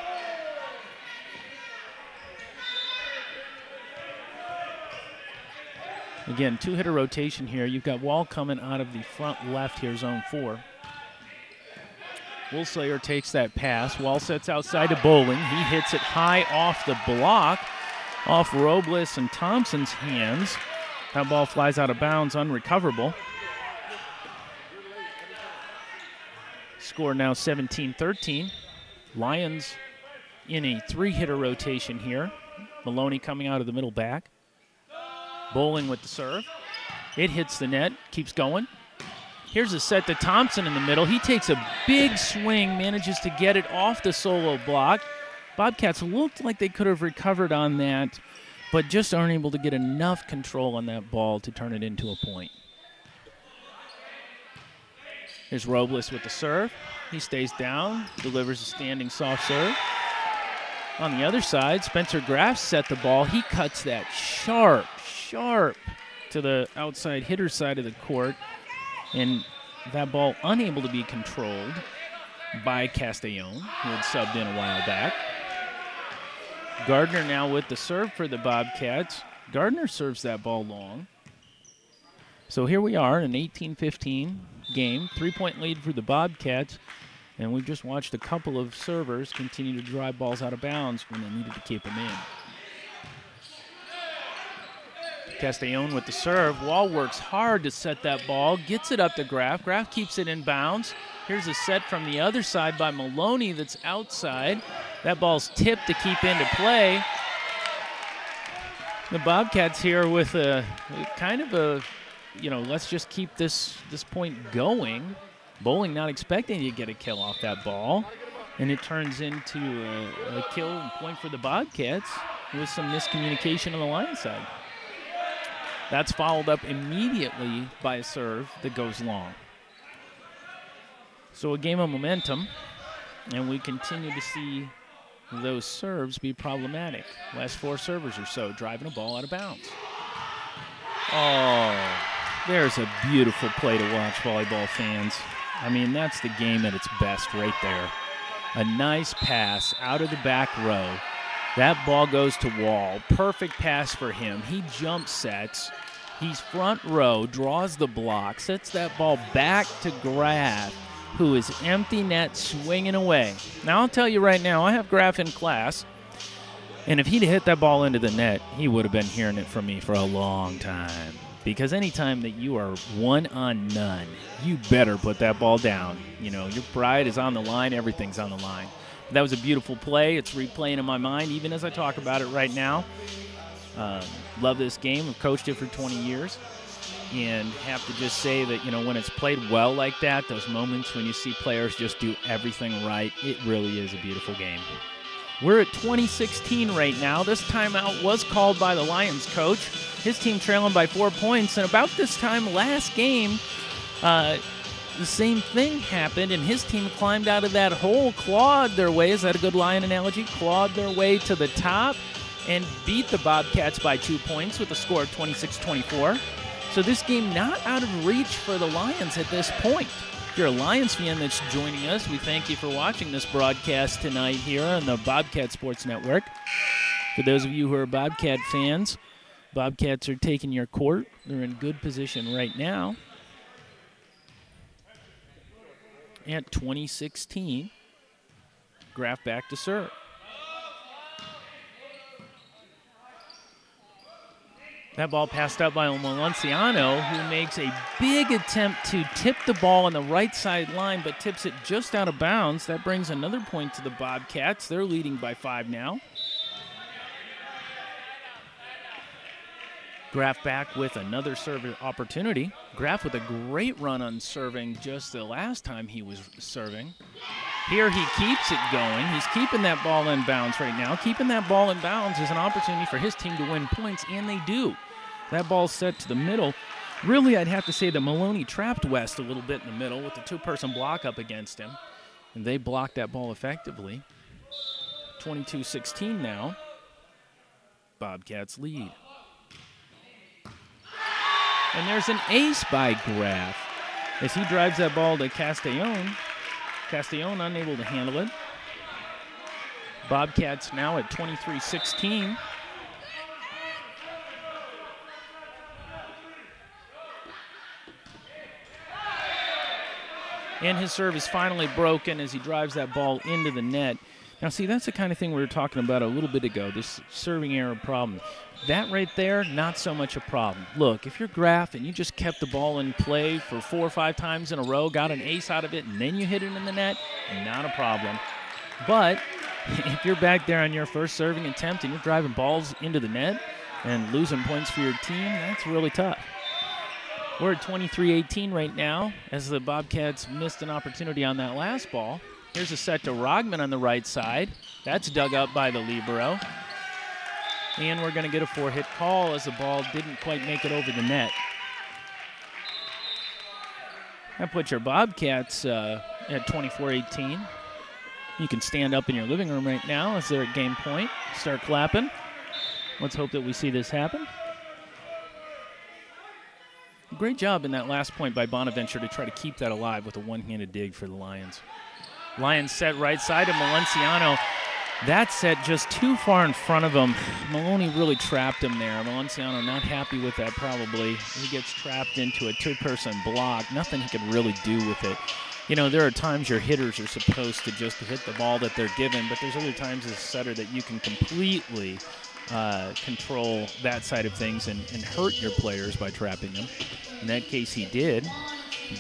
Again, 2-hitter rotation here. You've got Wall coming out of the front left here, zone 4. Woolslayer takes that pass. Wall sets outside to Bowling. He hits it high off the block, off Robles and Thompson's hands. That ball flies out of bounds, unrecoverable. Score now 17-13. Lions in a 3-hitter rotation here. Maloney coming out of the middle back. Bowling with the serve. It hits the net, keeps going. Here's a set to Thompson in the middle. He takes a big swing, manages to get it off the solo block. Bobcats looked like they could have recovered on that, but just aren't able to get enough control on that ball to turn it into a point. Here's Robles with the serve. He stays down, delivers a standing soft serve. On the other side, Spencer Graff set the ball. He cuts that sharp to the outside hitter side of the court, and that ball unable to be controlled by Castellon, who had subbed in a while back. Gardner now with the serve for the Bobcats. Gardner serves that ball long. So here we are, an 18-15 game, 3-point lead for the Bobcats, and we've just watched a couple of servers continue to drive balls out of bounds when they needed to keep them in. Castellon with the serve. Wall works hard to set that ball, gets it up to Graff. Graff keeps it in bounds. Here's a set from the other side by Maloney that's outside. That ball's tipped to keep into play. The Bobcats here with a kind of a, let's just keep this point going. Bowling not expecting to get a kill off that ball, and it turns into a kill point for the Bobcats with some miscommunication on the Lions side. That's followed up immediately by a serve that goes long. So a game of momentum, and we continue to see those serves be problematic. Last 4 servers or so driving a ball out of bounds. Oh, there's a beautiful play to watch, volleyball fans. I mean, that's the game at its best right there. A nice pass out of the back row. That ball goes to Wall. Perfect pass for him. He jump sets. He's front row, draws the block, sets that ball back to Graf, who is empty net swinging away. Now, I'll tell you right now, I have Graf in class, and if he'd hit that ball into the net, he would have been hearing it from me for a long time. Because anytime that you are 1 on none, you better put that ball down. You know, your pride is on the line, everything's on the line. That was a beautiful play. It's replaying in my mind, even as I talk about it right now. Love this game. I've coached it for 20 years. And have to just say that, you know, when it's played well like that, those moments when you see players just do everything right, it really is a beautiful game. We're at 2016 right now. This timeout was called by the Lions coach. His team trailing by 4 points. And about this time last game, the same thing happened, and his team climbed out of that hole, clawed their way, is that a good Lion analogy? Clawed their way to the top and beat the Bobcats by 2 points with a score of 26-24. So this game not out of reach for the Lions at this point. If you're a Lions fan that's joining us, we thank you for watching this broadcast tonight here on the Bobcat Sports Network. For those of you who are Bobcat fans, Bobcats are taking your court. They're in good position right now. At 2016, Graf back to serve. That ball passed up by Valenciano, who makes a big attempt to tip the ball on the right side line, but tips it just out of bounds. That brings another point to the Bobcats. They're leading by 5 now. Graf back with another serve opportunity. Graf with a great run on serving just the last time he was serving. Here he keeps it going. He's keeping that ball in bounds right now. Keeping that ball in bounds is an opportunity for his team to win points, and they do. That ball's set to the middle. Really, I'd have to say that Maloney trapped West a little bit in the middle with the 2-person block up against him. And they blocked that ball effectively. 22-16 now. Bobcats lead. And there's an ace by Graf as he drives that ball to Castellon. Castellon unable to handle it. Bobcats now at 23-16. And his serve is finally broken as he drives that ball into the net. Now, see, that's the kind of thing we were talking about a little bit ago, this serving error problem. That right there, not so much a problem. Look, if you're Graf and you just kept the ball in play for 4 or 5 times in a row, got an ace out of it, and then you hit it in the net, not a problem. But if you're back there on your first serving attempt and you're driving balls into the net and losing points for your team, that's really tough. We're at 23-18 right now as the Bobcats missed an opportunity on that last ball. Here's a set to Rogman on the right side. That's dug up by the libero. And we're going to get a 4-hit call as the ball didn't quite make it over the net. That puts your Bobcats at 24-18. You can stand up in your living room right now as they're at game point. Start clapping. Let's hope that we see this happen. Great job in that last point by Bonaventure to try to keep that alive with a one-handed dig for the Lions. Lions set right side of Valenciano. That set just too far in front of him. Maloney really trapped him there. Valenciano not happy with that probably. He gets trapped into a 2-person block. Nothing he could really do with it. You know, there are times your hitters are supposed to just hit the ball that they're given, but there's other times as a setter that you can completely control that side of things and hurt your players by trapping them. In that case, he did.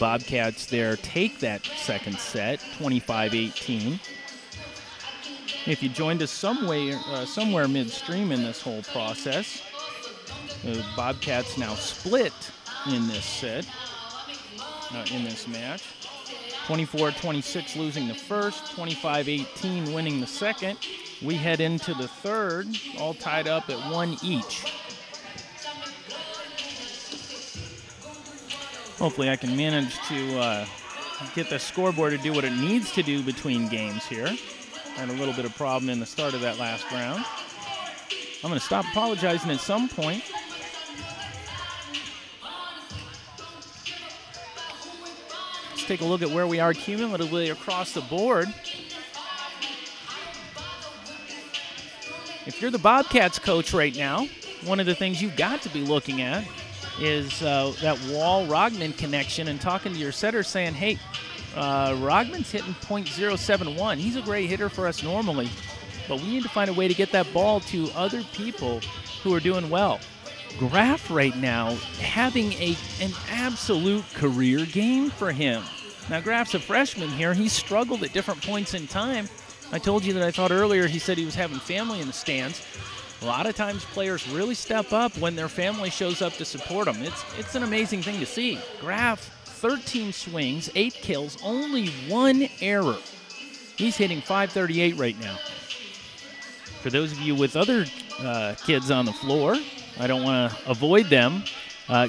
Bobcats there take that second set, 25-18. If you joined us somewhere midstream in this whole process, the Bobcats now split in this set, in this match. 24-26 losing the first, 25-18 winning the second. We head into the third, all tied up at 1 each. Hopefully I can manage to get the scoreboard to do what it needs to do between games here. Had a little bit of problem in the start of that last round. I'm going to stop apologizing at some point. Let's take a look at where we are cumulatively across the board. If you're the Bobcats coach right now, one of the things you've got to be looking at is that Wall-Rogman connection and talking to your setter saying, hey, Rogman's hitting .071. He's a great hitter for us normally, but we need to find a way to get that ball to other people who are doing well. Graf right now having an absolute career game for him. Now, Graf's a freshman here. He's struggled at different points in time. I told you that I thought earlier he said he was having family in the stands. A lot of times players really step up when their family shows up to support them. It's an amazing thing to see. Graf, 13 swings, 8 kills, only 1 error. He's hitting .538 right now. For those of you with other kids on the floor, I don't want to avoid them.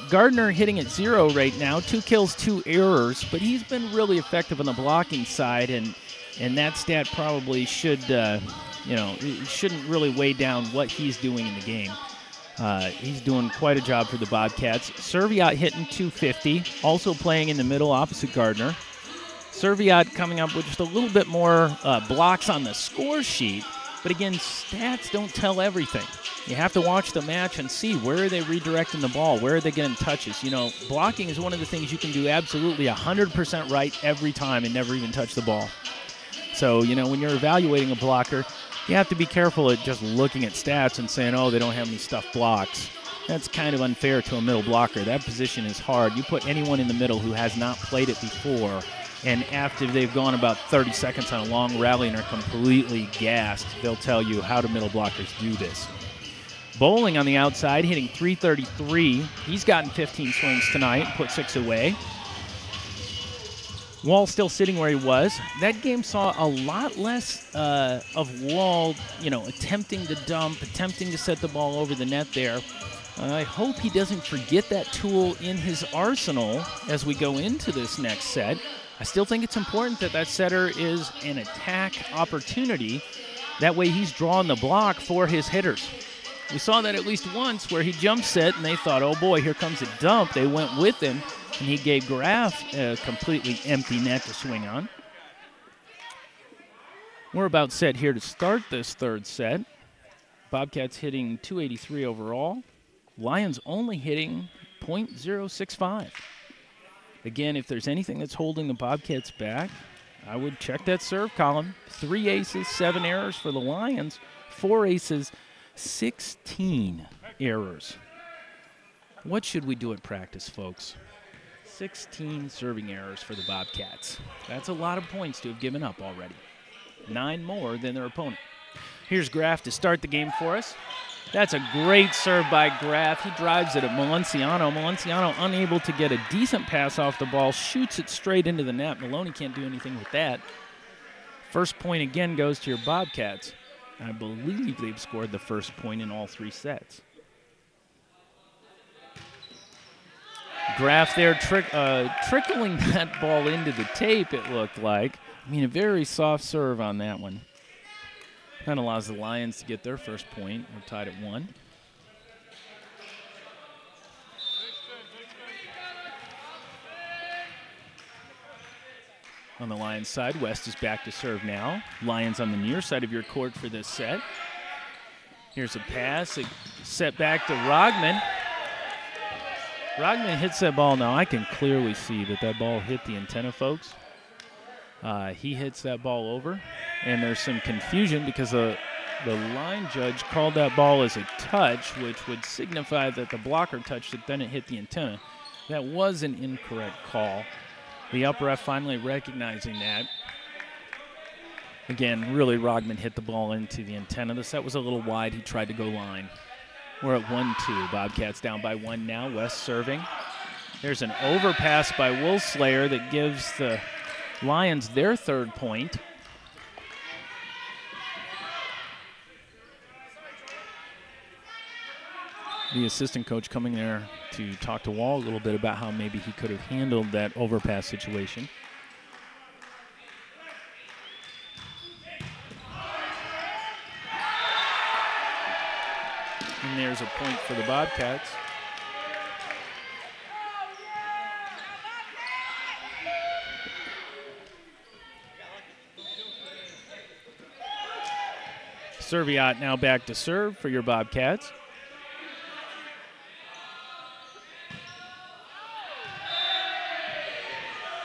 Gardner hitting at 0 right now, 2 kills, 2 errors, but he's been really effective on the blocking side, and that stat probably should, it shouldn't really weigh down what he's doing in the game. He's doing quite a job for the Bobcats. Serviat hitting .250, also playing in the middle opposite Gardner. Serviat coming up with just a little bit more blocks on the score sheet, but again, stats don't tell everything. You have to watch the match and see where are they redirecting the ball, where are they getting touches. You know, blocking is one of the things you can do absolutely 100% right every time and never even touch the ball. So, you know, when you're evaluating a blocker, you have to be careful at just looking at stats and saying, oh, they don't have any stuffed blocks. That's kind of unfair to a middle blocker. That position is hard. You put anyone in the middle who has not played it before, and after they've gone about 30 seconds on a long rally and are completely gassed, they'll tell you how do middle blockers do this. Bowling on the outside, hitting .333. He's gotten 15 swings tonight, put 6 away. Wall still sitting where he was. That game saw a lot less of Wall, attempting to dump, attempting to set the ball over the net there. I hope he doesn't forget that tool in his arsenal as we go into this next set. I still think it's important that that setter is an attack opportunity. That way he's drawing the block for his hitters. We saw that at least once where he jump set and they thought, oh boy, here comes a dump. They went with him, and he gave Graf a completely empty net to swing on. We're about set here to start this third set. Bobcats hitting .283 overall. Lions only hitting .065. Again, if there's anything that's holding the Bobcats back, I would check that serve column. 3 aces, 7 errors for the Lions. 4 aces, 16 errors. What should we do at practice, folks? 16 serving errors for the Bobcats. That's a lot of points to have given up already. 9 more than their opponent. Here's Graf to start the game for us. That's a great serve by Graf. He drives it at Malenciano. Malenciano unable to get a decent pass off the ball, shoots it straight into the net. Maloney can't do anything with that. First point again goes to your Bobcats. I believe they've scored the first point in all 3 sets. Graf there trickling that ball into the tape, it looked like. I mean, a very soft serve on that one. That allows the Lions to get their first point. We're tied at 1. On the Lions side, West is back to serve now. Lions on the near side of your court for this set. Here's a pass, a set back to Rogman. Rogman hits that ball. Now I can clearly see that ball hit the antenna, folks. He hits that ball over, and there's some confusion because the line judge called that ball as a touch, which would signify that the blocker touched it, then it hit the antenna. That was an incorrect call. The up ref finally recognizing that. Again, really, Rogman hit the ball into the antenna. The set was a little wide. He tried to go line. We're at 1-2. Bobcats down by 1 now. West serving. There's an overpass by Woolslayer that gives the Lions their third point. The assistant coach coming there to talk to Wall a little bit about how maybe he could have handled that overpass situation. there's a point for the Bobcats. Serviat now back to serve for your Bobcats.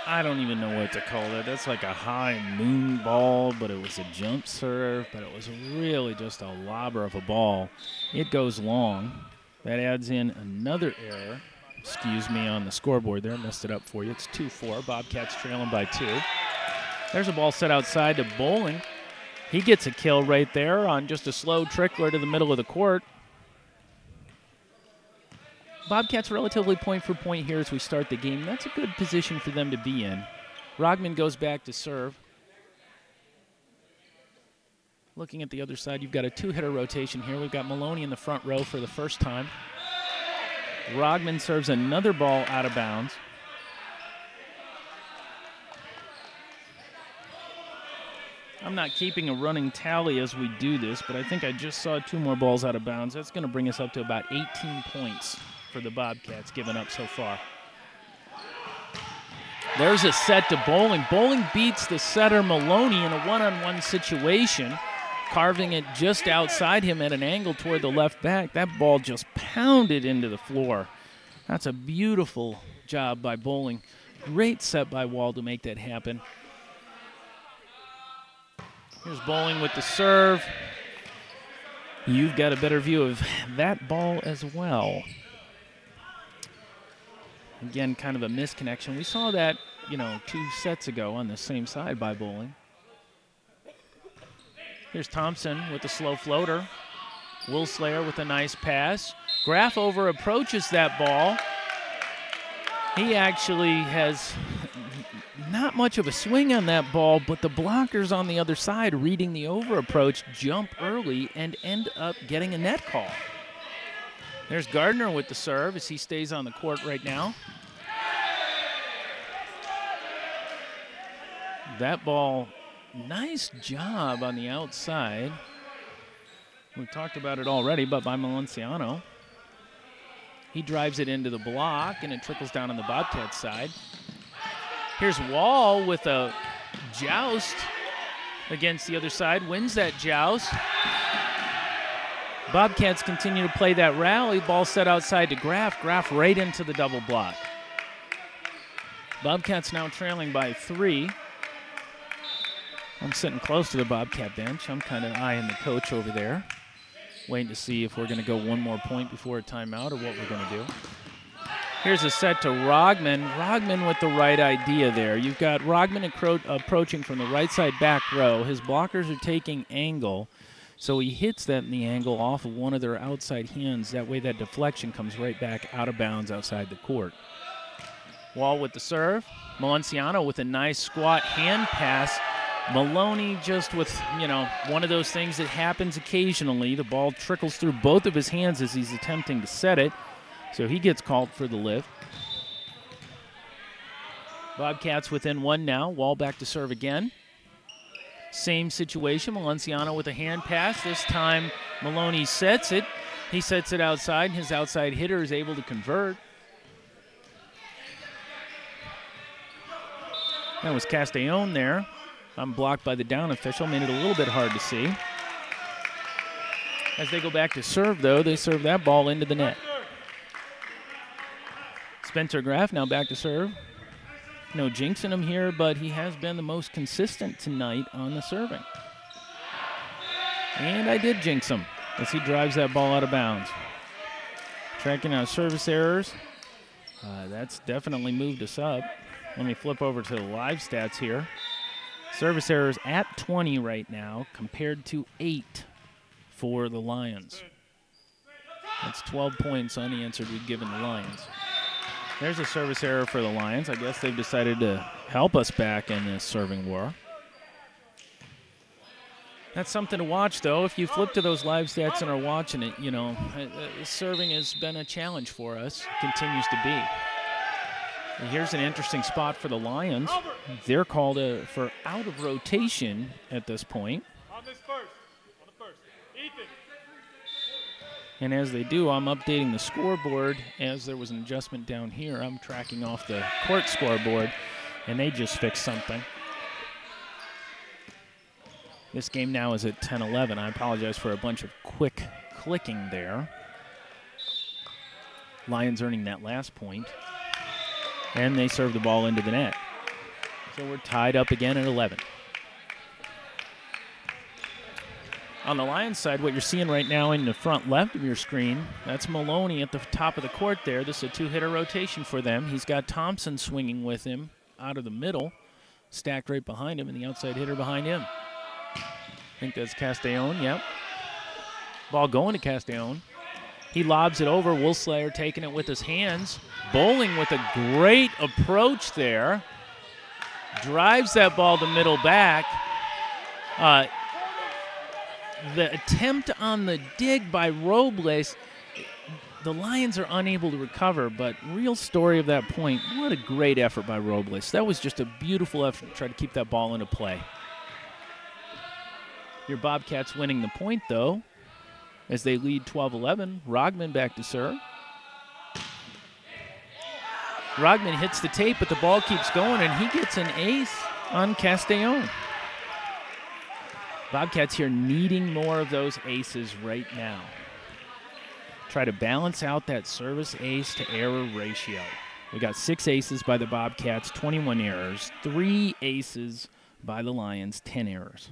I don't even know what to call that. That's like a high moon ball, but it was a jump serve, but it was really just a lobber of a ball. It goes long. That adds in another error. Excuse me on the scoreboard there. Messed it up for you. It's 2-4. Bobcats trailing by 2. There's a ball set outside to Bowling. He gets a kill right there on just a slow trickler to the middle of the court. Bobcats relatively point for point here as we start the game. That's a good position for them to be in. Rogman goes back to serve. Looking at the other side, you've got a two-hitter rotation here. We've got Maloney in the front row for the first time. Rogman serves another ball out of bounds. I'm not keeping a running tally as we do this, but I think I just saw 2 more balls out of bounds. That's going to bring us up to about 18 points for the Bobcats given up so far. There's a set to Bowling. Bowling beats the setter Maloney in a one-on-one situation, carving it just outside him at an angle toward the left back. That ball just pounded into the floor. That's a beautiful job by Bowling. Great set by Wall to make that happen. Here's Bowling with the serve. You've got a better view of that ball as well. Again, kind of a misconnection. We saw that, 2 sets ago on the same side by Bowling. Here's Thompson with the slow floater. Wilslayer with a nice pass. Graff over approaches that ball. He actually has not much of a swing on that ball, but the blockers on the other side reading the over approach jump early and end up getting a net call. There's Gardner with the serve as he stays on the court right now. That ball, nice job on the outside. We've talked about it already, but by Malenciano. He drives it into the block, and it trickles down on the Bobcats side. Here's Wall with a joust against the other side, wins that joust. Bobcats continue to play that rally. Ball set outside to Graff. Graff right into the double block. Bobcats now trailing by 3. I'm sitting close to the Bobcat bench. I'm kind of eyeing the coach over there, waiting to see if we're going to go one more point before a timeout or what we're going to do. Here's a set to Rogman. Rogman with the right idea there. You've got Rogman approaching from the right side back row. His blockers are taking angle, so he hits that in the angle off of one of their outside hands. That way that deflection comes right back out of bounds outside the court. Wall with the serve. Malenciano with a nice squat hand pass. Maloney just with, one of those things that happens occasionally. The ball trickles through both of his hands as he's attempting to set it. So he gets called for the lift. Bobcats within 1 now. Wall back to serve again. Same situation. Malenciano with a hand pass. This time Maloney sets it. He sets it outside. His outside hitter is able to convert. That was Castellón there. I'm blocked by the down official. Made it a little bit hard to see. As they go back to serve, though, they serve that ball into the net. Spencer Graff now back to serve. No jinxing him here, but he has been the most consistent tonight on the serving. And I did jinx him as he drives that ball out of bounds. Tracking out service errors. That's definitely moved us up. Let me flip over to the live stats here. Service errors at 20 right now compared to 8 for the Lions. That's 12 points unanswered we've given the Lions. There's a service error for the Lions. I guess they've decided to help us back in this serving war. That's something to watch, though. If you flip to those live stats and are watching it, serving has been a challenge for us, continues to be. And here's an interesting spot for the Lions. They're called for out of rotation at this point. On this first. On the first. Ethan. And as they do, I'm updating the scoreboard. As there was an adjustment down here, I'm tracking off the court scoreboard, and they just fixed something. This game now is at 10-11. I apologize for a bunch of quick clicking there. Lions earning that last point. And they serve the ball into the net. So we're tied up again at 11. On the Lions side, what you're seeing right now in the front left of your screen, that's Maloney at the top of the court there. This is a two-hitter rotation for them. He's got Thompson swinging with him out of the middle, stacked right behind him, and the outside hitter behind him. I think that's Castellon, yep. Ball going to Castellon. He lobs it over. Wolfslayer taking it with his hands. Bowling with a great approach there. Drives that ball to middle back. The attempt on the dig by Robles, the Lions are unable to recover, but real story of that point, what a great effort by Robles. That was just a beautiful effort to try to keep that ball into play. Your Bobcats winning the point, though, as they lead 12-11. Rogman back to serve. Rogman hits the tape, but the ball keeps going, and he gets an ace on Castellon. Bobcats here needing more of those aces right now. Try to balance out that service ace to error ratio. We got 6 aces by the Bobcats, 21 errors. 3 aces by the Lions, 10 errors.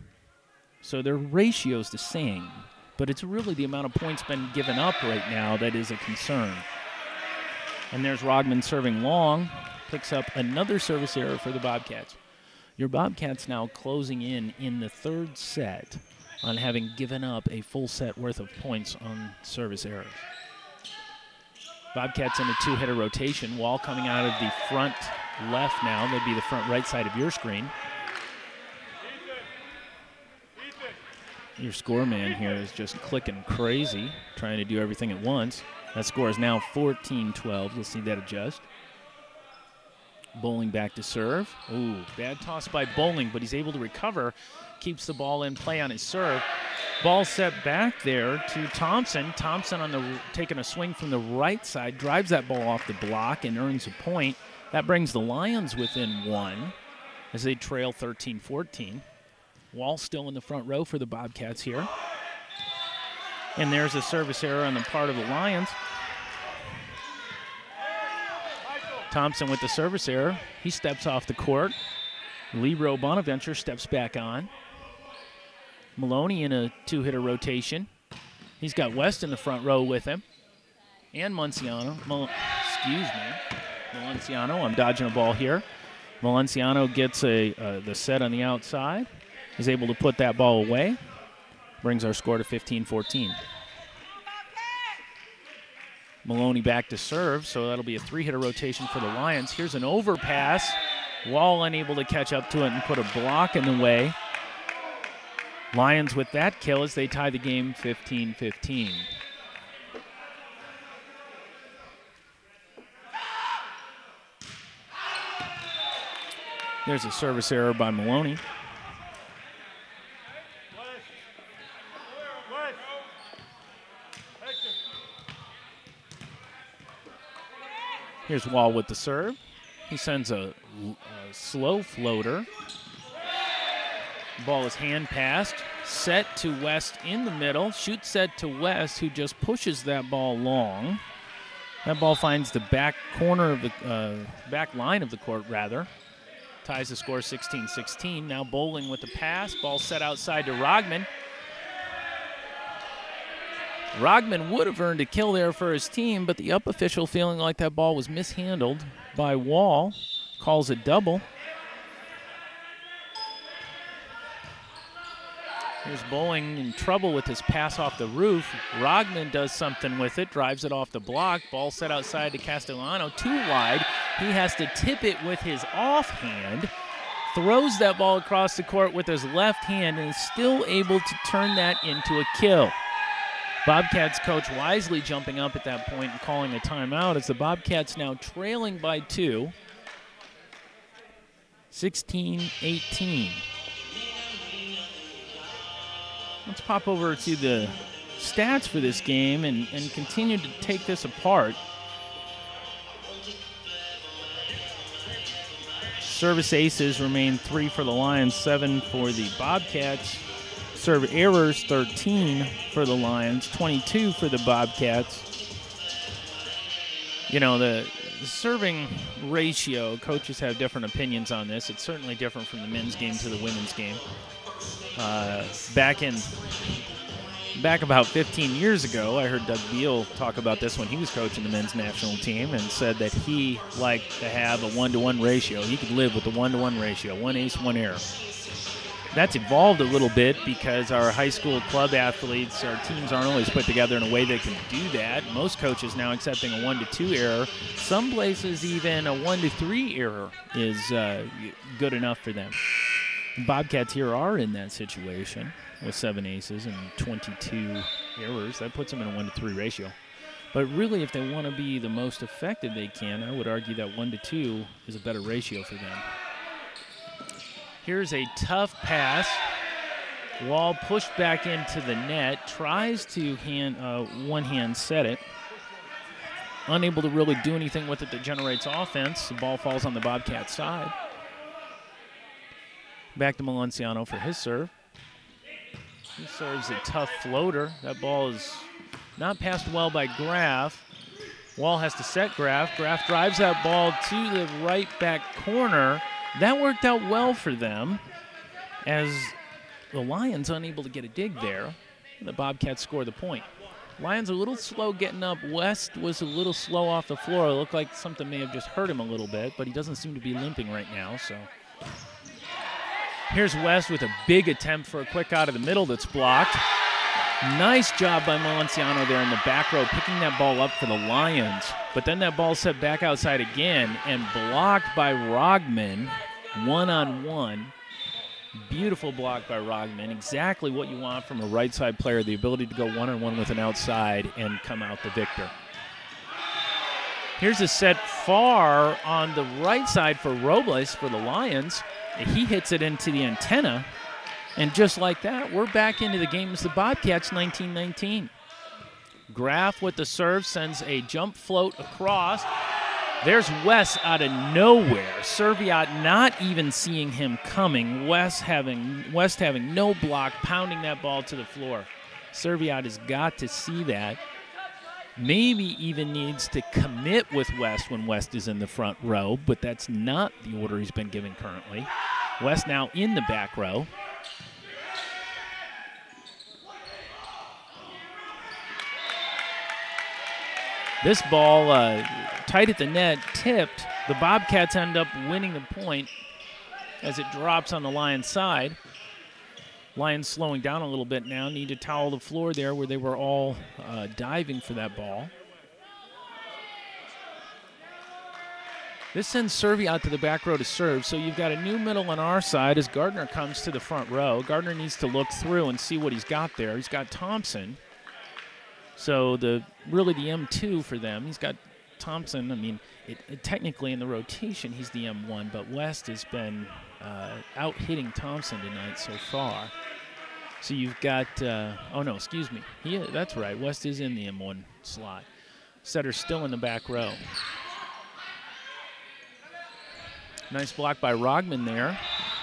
So their ratio's the same, but it's really the amount of points been given up right now that is a concern. And there's Rogman serving long, picks up another service error for the Bobcats. Your Bobcats now closing in the third set on having given up a full set worth of points on service errors. Bobcats in a two-hitter rotation. Wall coming out of the front left now. That'd be the front right side of your screen. Your score man here is just clicking crazy, trying to do everything at once. That score is now 14-12. You'll see that adjust. Bowling back to serve. Ooh, bad toss by Bowling, but he's able to recover. Keeps the ball in play on his serve. Ball set back there to Thompson. Thompson taking a swing from the right side, drives that ball off the block and earns a point. That brings the Lions within 1 as they trail 13-14. Wall still in the front row for the Bobcats here. And there's a service error on the part of the Lions. Thompson with the service error. He steps off the court. Leroy Bonaventure steps back on. Maloney in a two-hitter rotation. He's got West in the front row with him. And Munciano. Munciano. I'm dodging a ball here. Munciano gets the set on the outside. Is able to put that ball away. Brings our score to 15-14. Maloney back to serve, so that'll be a three-hitter rotation for the Lions. Here's an overpass. Wall unable to catch up to it and put a block in the way. Lions with that kill as they tie the game 15-15. There's a service error by Maloney. Here's Wall with the serve. He sends a slow floater. Ball is hand passed. Set to West in the middle. Shoot set to West, who just pushes that ball long. That ball finds the back corner of the back line of the court, rather. Ties the score 16-16. Now Bowling with the pass. Ball set outside to Rogman. Rogman would have earned a kill there for his team, but the up official, feeling like that ball was mishandled by Wall, calls it double. Here's Bowling in trouble with his pass off the roof. Rogman does something with it, drives it off the block. Ball set outside to Castellano, too wide. He has to tip it with his offhand, throws that ball across the court with his left hand, and is still able to turn that into a kill. Bobcats coach wisely jumping up at that point and calling a timeout as the Bobcats now trailing by 2, 16-18. Let's pop over to the stats for this game and continue to take this apart. Service aces remain 3 for the Lions, 7 for the Bobcats. Serve errors, 13 for the Lions, 22 for the Bobcats. You know, the serving ratio, coaches have different opinions on this. It's certainly different from the men's game to the women's game. Back about 15 years ago, I heard Doug Beal talk about this when he was coaching the men's national team and said that he liked to have a 1-to-1 ratio. He could live with the 1-to-1 ratio, 1 ace, 1 error. That's evolved a little bit because our high school club athletes, our teams aren't always put together in a way that can do that. Most coaches now accepting a 1-to-2 error. Some places even a 1-to-3 error is good enough for them. Bobcats here are in that situation with 7 aces and 22 errors. That puts them in a 1-to-3 ratio. But really, if they want to be the most effective they can, I would argue that 1-to-2 is a better ratio for them. Here's a tough pass. Wall pushed back into the net. Tries to one-hand set it. Unable to really do anything with it that generates offense. The ball falls on the Bobcat side. Back to Malenciano for his serve. He serves a tough floater. That ball is not passed well by Graff. Wall has to set Graff. Graff drives that ball to the right back corner. That worked out well for them as the Lions unable to get a dig there. The Bobcats score the point. Lions a little slow getting up. West was a little slow off the floor. It looked like something may have just hurt him a little bit, but he doesn't seem to be limping right now. So here's West with a big attempt for a quick out of the middle that's blocked. Nice job by Malenciano there in the back row, picking that ball up for the Lions. But then that ball set back outside again and blocked by Rogman, one-on-one. Beautiful block by Rogman. Exactly what you want from a right side player, the ability to go one-on-one with an outside and come out the victor. Here's a set far on the right side for Robles for the Lions. He hits it into the antenna. And just like that, we're back into the game as the Bobcats, 19-19. Graff with the serve sends a jump float across. There's West out of nowhere. Serviat not even seeing him coming. West having no block, pounding that ball to the floor. Serviat has got to see that. Maybe even needs to commit with West when West is in the front row, but that's not the order he's been given currently. West now in the back row. This ball tight at the net, tipped. The Bobcats end up winning the point as it drops on the Lions side. Lions slowing down a little bit now, need to towel the floor there where they were all diving for that ball. This sends Servey out to the back row to serve, so you've got a new middle on our side as Gardner comes to the front row. Gardner needs to look through and see what he's got there. He's got Thompson. So really the M2 for them. He's got Thompson. I mean, technically in the rotation he's the M1, but West has been out hitting Thompson tonight so far. So you've got, oh no, excuse me. That's right, West is in the M1 slot. Setter's still in the back row. Nice block by Rogman there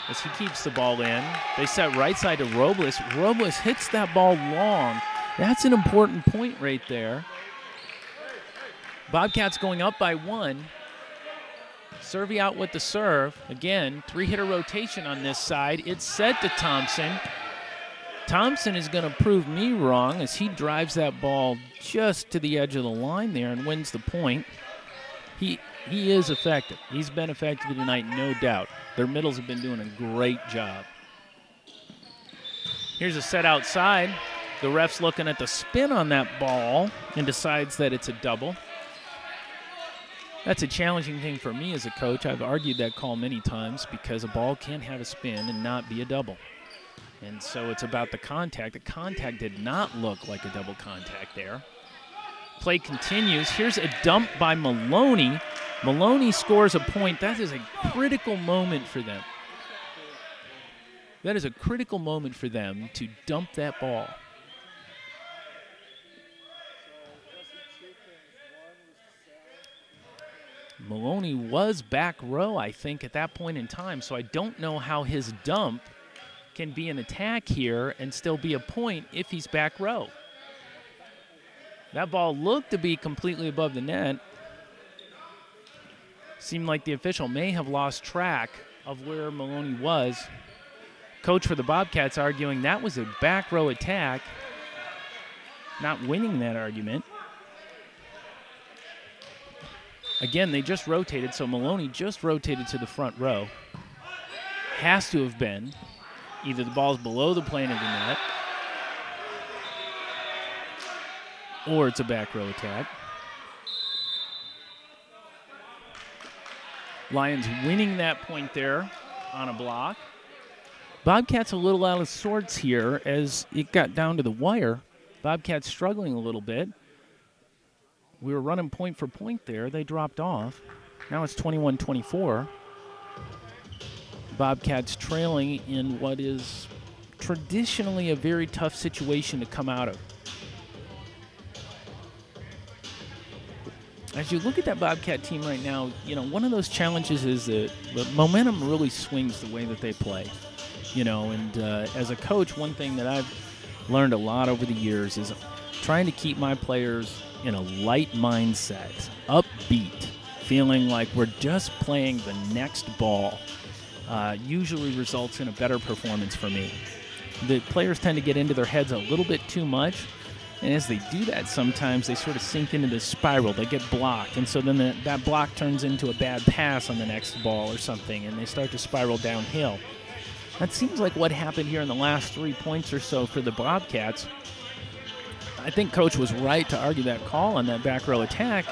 as he keeps the ball in. They set right side to Robles. Robles hits that ball long. That's an important point right there. Bobcats going up by 1. Servey out with the serve. Again, 3-hitter rotation on this side. It's set to Thompson. Thompson is going to prove me wrong as he drives that ball just to the edge of the line there and wins the point. He is effective. He's been effective tonight, no doubt. Their middles have been doing a great job. Here's a set outside. The ref's looking at the spin on that ball and decides that it's a double. That's a challenging thing for me as a coach. I've argued that call many times because a ball can have a spin and not be a double. And so it's about the contact. The contact did not look like a double contact there. Play continues. Here's a dump by Maloney. Maloney scores a point. That is a critical moment for them. That is a critical moment for them to dump that ball. Maloney was back row, I think, at that point in time, so I don't know how his dump can be an attack here and still be a point if he's back row. That ball looked to be completely above the net. Seemed like the official may have lost track of where Maloney was. Coach for the Bobcats arguing that was a back row attack, not winning that argument. Again, they just rotated, so Maloney just rotated to the front row. Has to have been. Either the ball's below the plane of the net, or it's a back row attack. Lions winning that point there on a block. Bobcats a little out of sorts here as it got down to the wire. Bobcats struggling a little bit. We were running point for point there. They dropped off. Now it's 21-24. Bobcats trailing in what is traditionally a very tough situation to come out of. As you look at that Bobcat team right now, you know, one of those challenges is that the momentum really swings the way that they play. You know, and as a coach, one thing that I've learned a lot over the years is trying to keep my players in a light mindset, upbeat, feeling like we're just playing the next ball. Usually results in a better performance for me. The players tend to get into their heads a little bit too much, and as they do that, sometimes they sort of sink into this spiral. They get blocked, and so then that block turns into a bad pass on the next ball or something, and they start to spiral downhill. That seems like what happened here in the last 3 points or so for the Bobcats. I think Coach was right to argue that call on that back row attack.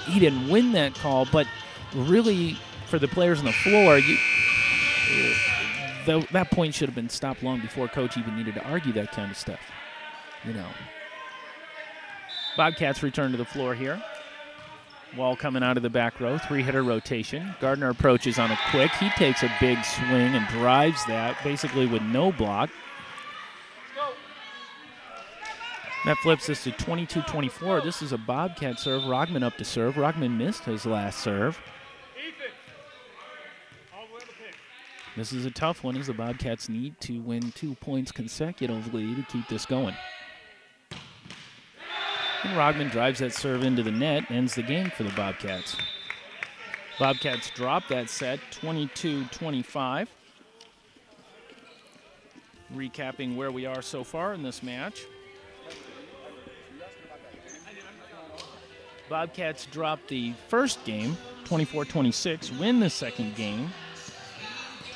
He didn't win that call, but really for the players on the floor, that point should have been stopped long before Coach even needed to argue that kind of stuff. You know. Bobcats return to the floor here. Wall coming out of the back row, 3-hitter rotation. Gardner approaches on a quick. He takes a big swing and drives that basically with no block. That flips us to 22-24. This is a Bobcat serve. Rogman up to serve. Rogman missed his last serve. This is a tough one as the Bobcats need to win 2 points consecutively to keep this going. And Rogman drives that serve into the net, ends the game for the Bobcats. Bobcats drop that set, 22-25. Recapping where we are so far in this match. Bobcats drop the first game, 24-26, win the second game,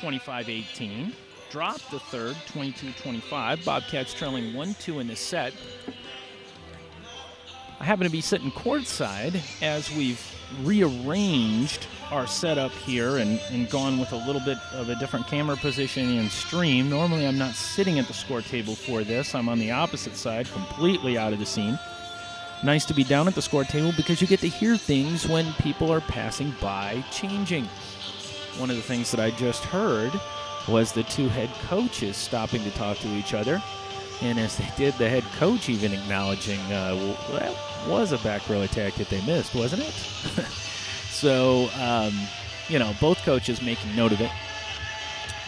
25-18. Drop the third, 22-25. Bobcats trailing 1-2 in this set. I happen to be sitting courtside as we've rearranged our setup here and gone with a little bit of a different camera position and stream. Normally I'm not sitting at the score table for this. I'm on the opposite side, completely out of the scene. Nice to be down at the score table because you get to hear things when people are passing by changing. One of the things that I just heard was the two head coaches stopping to talk to each other. And as they did, the head coach even acknowledging, well, that was a back row attack that they missed, wasn't it? So, you know, both coaches making note of it.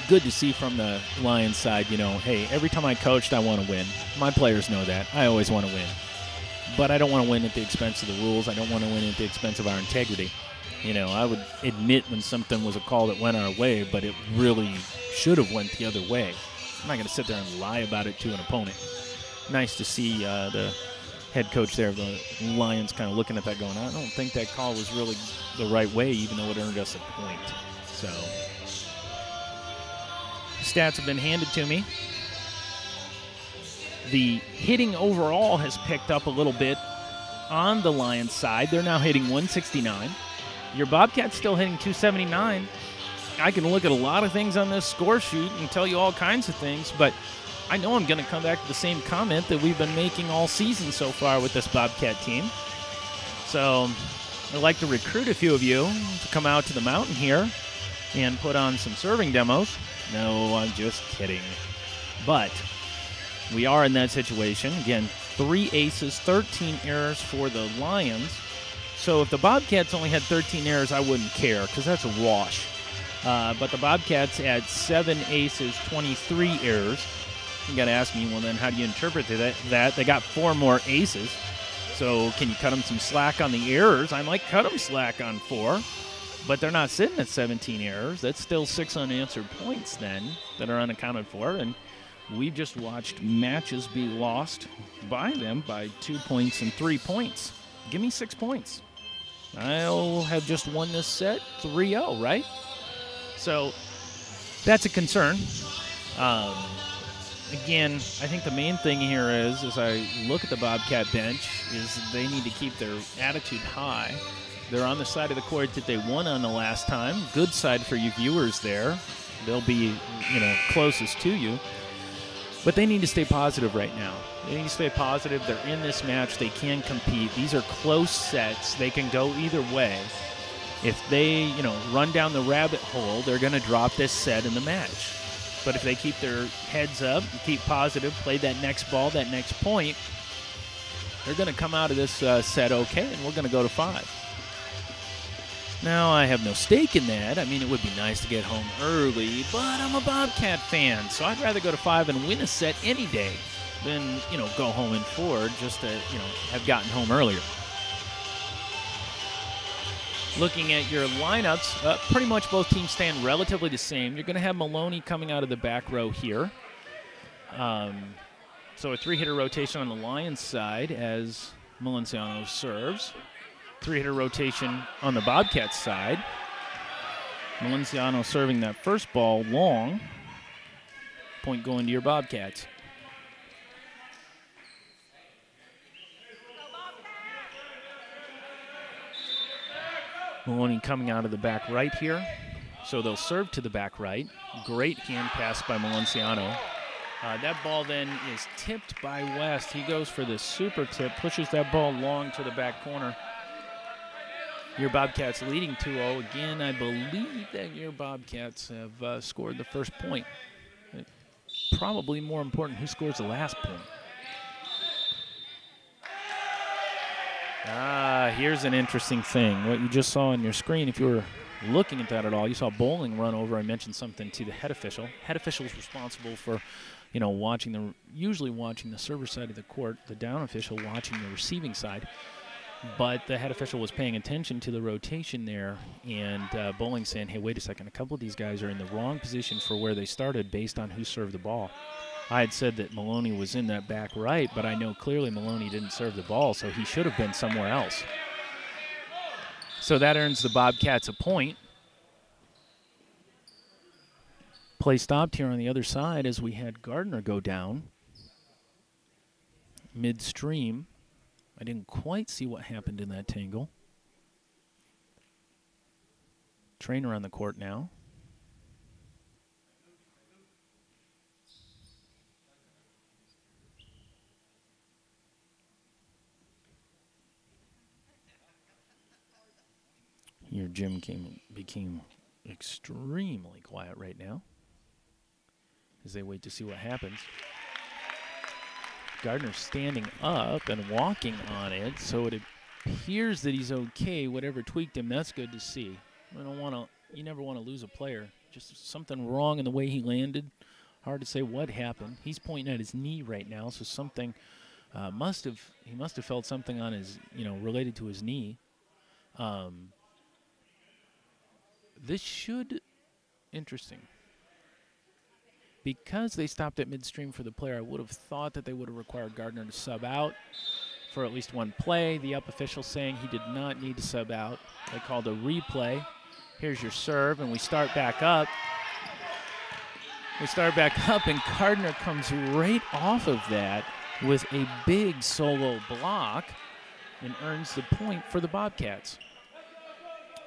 Good to see from the Lions side, you know, hey, every time I coached, I want to win. My players know that. I always want to win. But I don't want to win at the expense of the rules. I don't want to win at the expense of our integrity. You know, I would admit when something was a call that went our way, but it really should have went the other way. I'm not going to sit there and lie about it to an opponent. Nice to see the head coach there of the Lions kind of looking at that going, I don't think that call was really the right way, even though it earned us a point. So, stats have been handed to me. The hitting overall has picked up a little bit on the Lions side. They're now hitting 169. Your Bobcats still hitting 279. I can look at a lot of things on this score sheet and tell you all kinds of things, but I know I'm going to come back to the same comment that we've been making all season so far with this Bobcat team. So I'd like to recruit a few of you to come out to the mountain here and put on some serving demos. No, I'm just kidding. But we are in that situation. Again, 3 aces, 13 errors for the Lions. So if the Bobcats only had 13 errors, I wouldn't care because that's a wash. But the Bobcats had 7 aces, 23 errors. You got to ask me, well, then how do you interpret that? They got 4 more aces. So can you cut them some slack on the errors? I might cut them slack on 4. But they're not sitting at 17 errors. That's still 6 unanswered points then that are unaccounted for. And we've just watched matches be lost by them by 2 points and 3 points. Give me 6 points. I'll have just won this set 3-0, right? So that's a concern. Again, I think the main thing here is, as I look at the Bobcat bench, is they need to keep their attitude high. They're on the side of the court that they won on the last time. Good side for you viewers there. They'll be, closest to you. But they need to stay positive right now. They need to stay positive. They're in this match. They can compete. These are close sets. They can go either way. If they, run down the rabbit hole, they're going to drop this set in the match. But if they keep their heads up, keep positive, play that next ball, that next point, they're going to come out of this set okay, and we're going to go to 5. Now, I have no stake in that. I mean, it would be nice to get home early, but I'm a Bobcat fan, so I'd rather go to 5 and win a set any day than, go home in 4 just to, have gotten home earlier. Looking at your lineups, pretty much both teams stand relatively the same. You're going to have Maloney coming out of the back row here. So a 3-hitter rotation on the Lions side as Malenciano serves. 3-hitter rotation on the Bobcats side. Malenciano serving that first ball long. Point going to your Bobcats. Maloney coming out of the back right here. So they'll serve to the back right. Great hand pass by Malenciano. That ball then is tipped by West. He goes for the super tip, pushes that ball long to the back corner. Your Bobcats leading 2-0. Again, I believe that your Bobcats have scored the first point. Probably more important who scores the last point. Here's an interesting thing. What you just saw on your screen, if you were looking at that at all, you saw Bowling run over. I mentioned something to the head official. Head official is responsible for, usually watching the server side of the court, the down official watching the receiving side. But the head official was paying attention to the rotation there, and Bowling saying, hey, wait a second, a couple of these guys are in the wrong position for where they started based on who served the ball. I had said that Maloney was in that back right, but I know clearly Maloney didn't serve the ball, so he should have been somewhere else. So that earns the Bobcats a point. Play stopped here on the other side as we had Gardner go down midstream. I didn't quite see what happened in that tangle. Trainer on the court now. Your gym became extremely quiet right now as they wait to see what happens. Gardner standing up and walking on it, so it appears that he's okay. Whatever tweaked him, that's good to see. You never want to lose a player. Just something wrong in the way he landed. Hard to say what happened. He's pointing at his knee right now, so something he must have felt something on his, related to his knee. This should interesting. Because they stopped at midstream for the player, I would have thought that they would have required Gardner to sub out for at least one play. The up official saying he did not need to sub out. They called a replay. Here's your serve, and we start back up. And Gardner comes right off of that with a big solo block and earns the point for the Bobcats.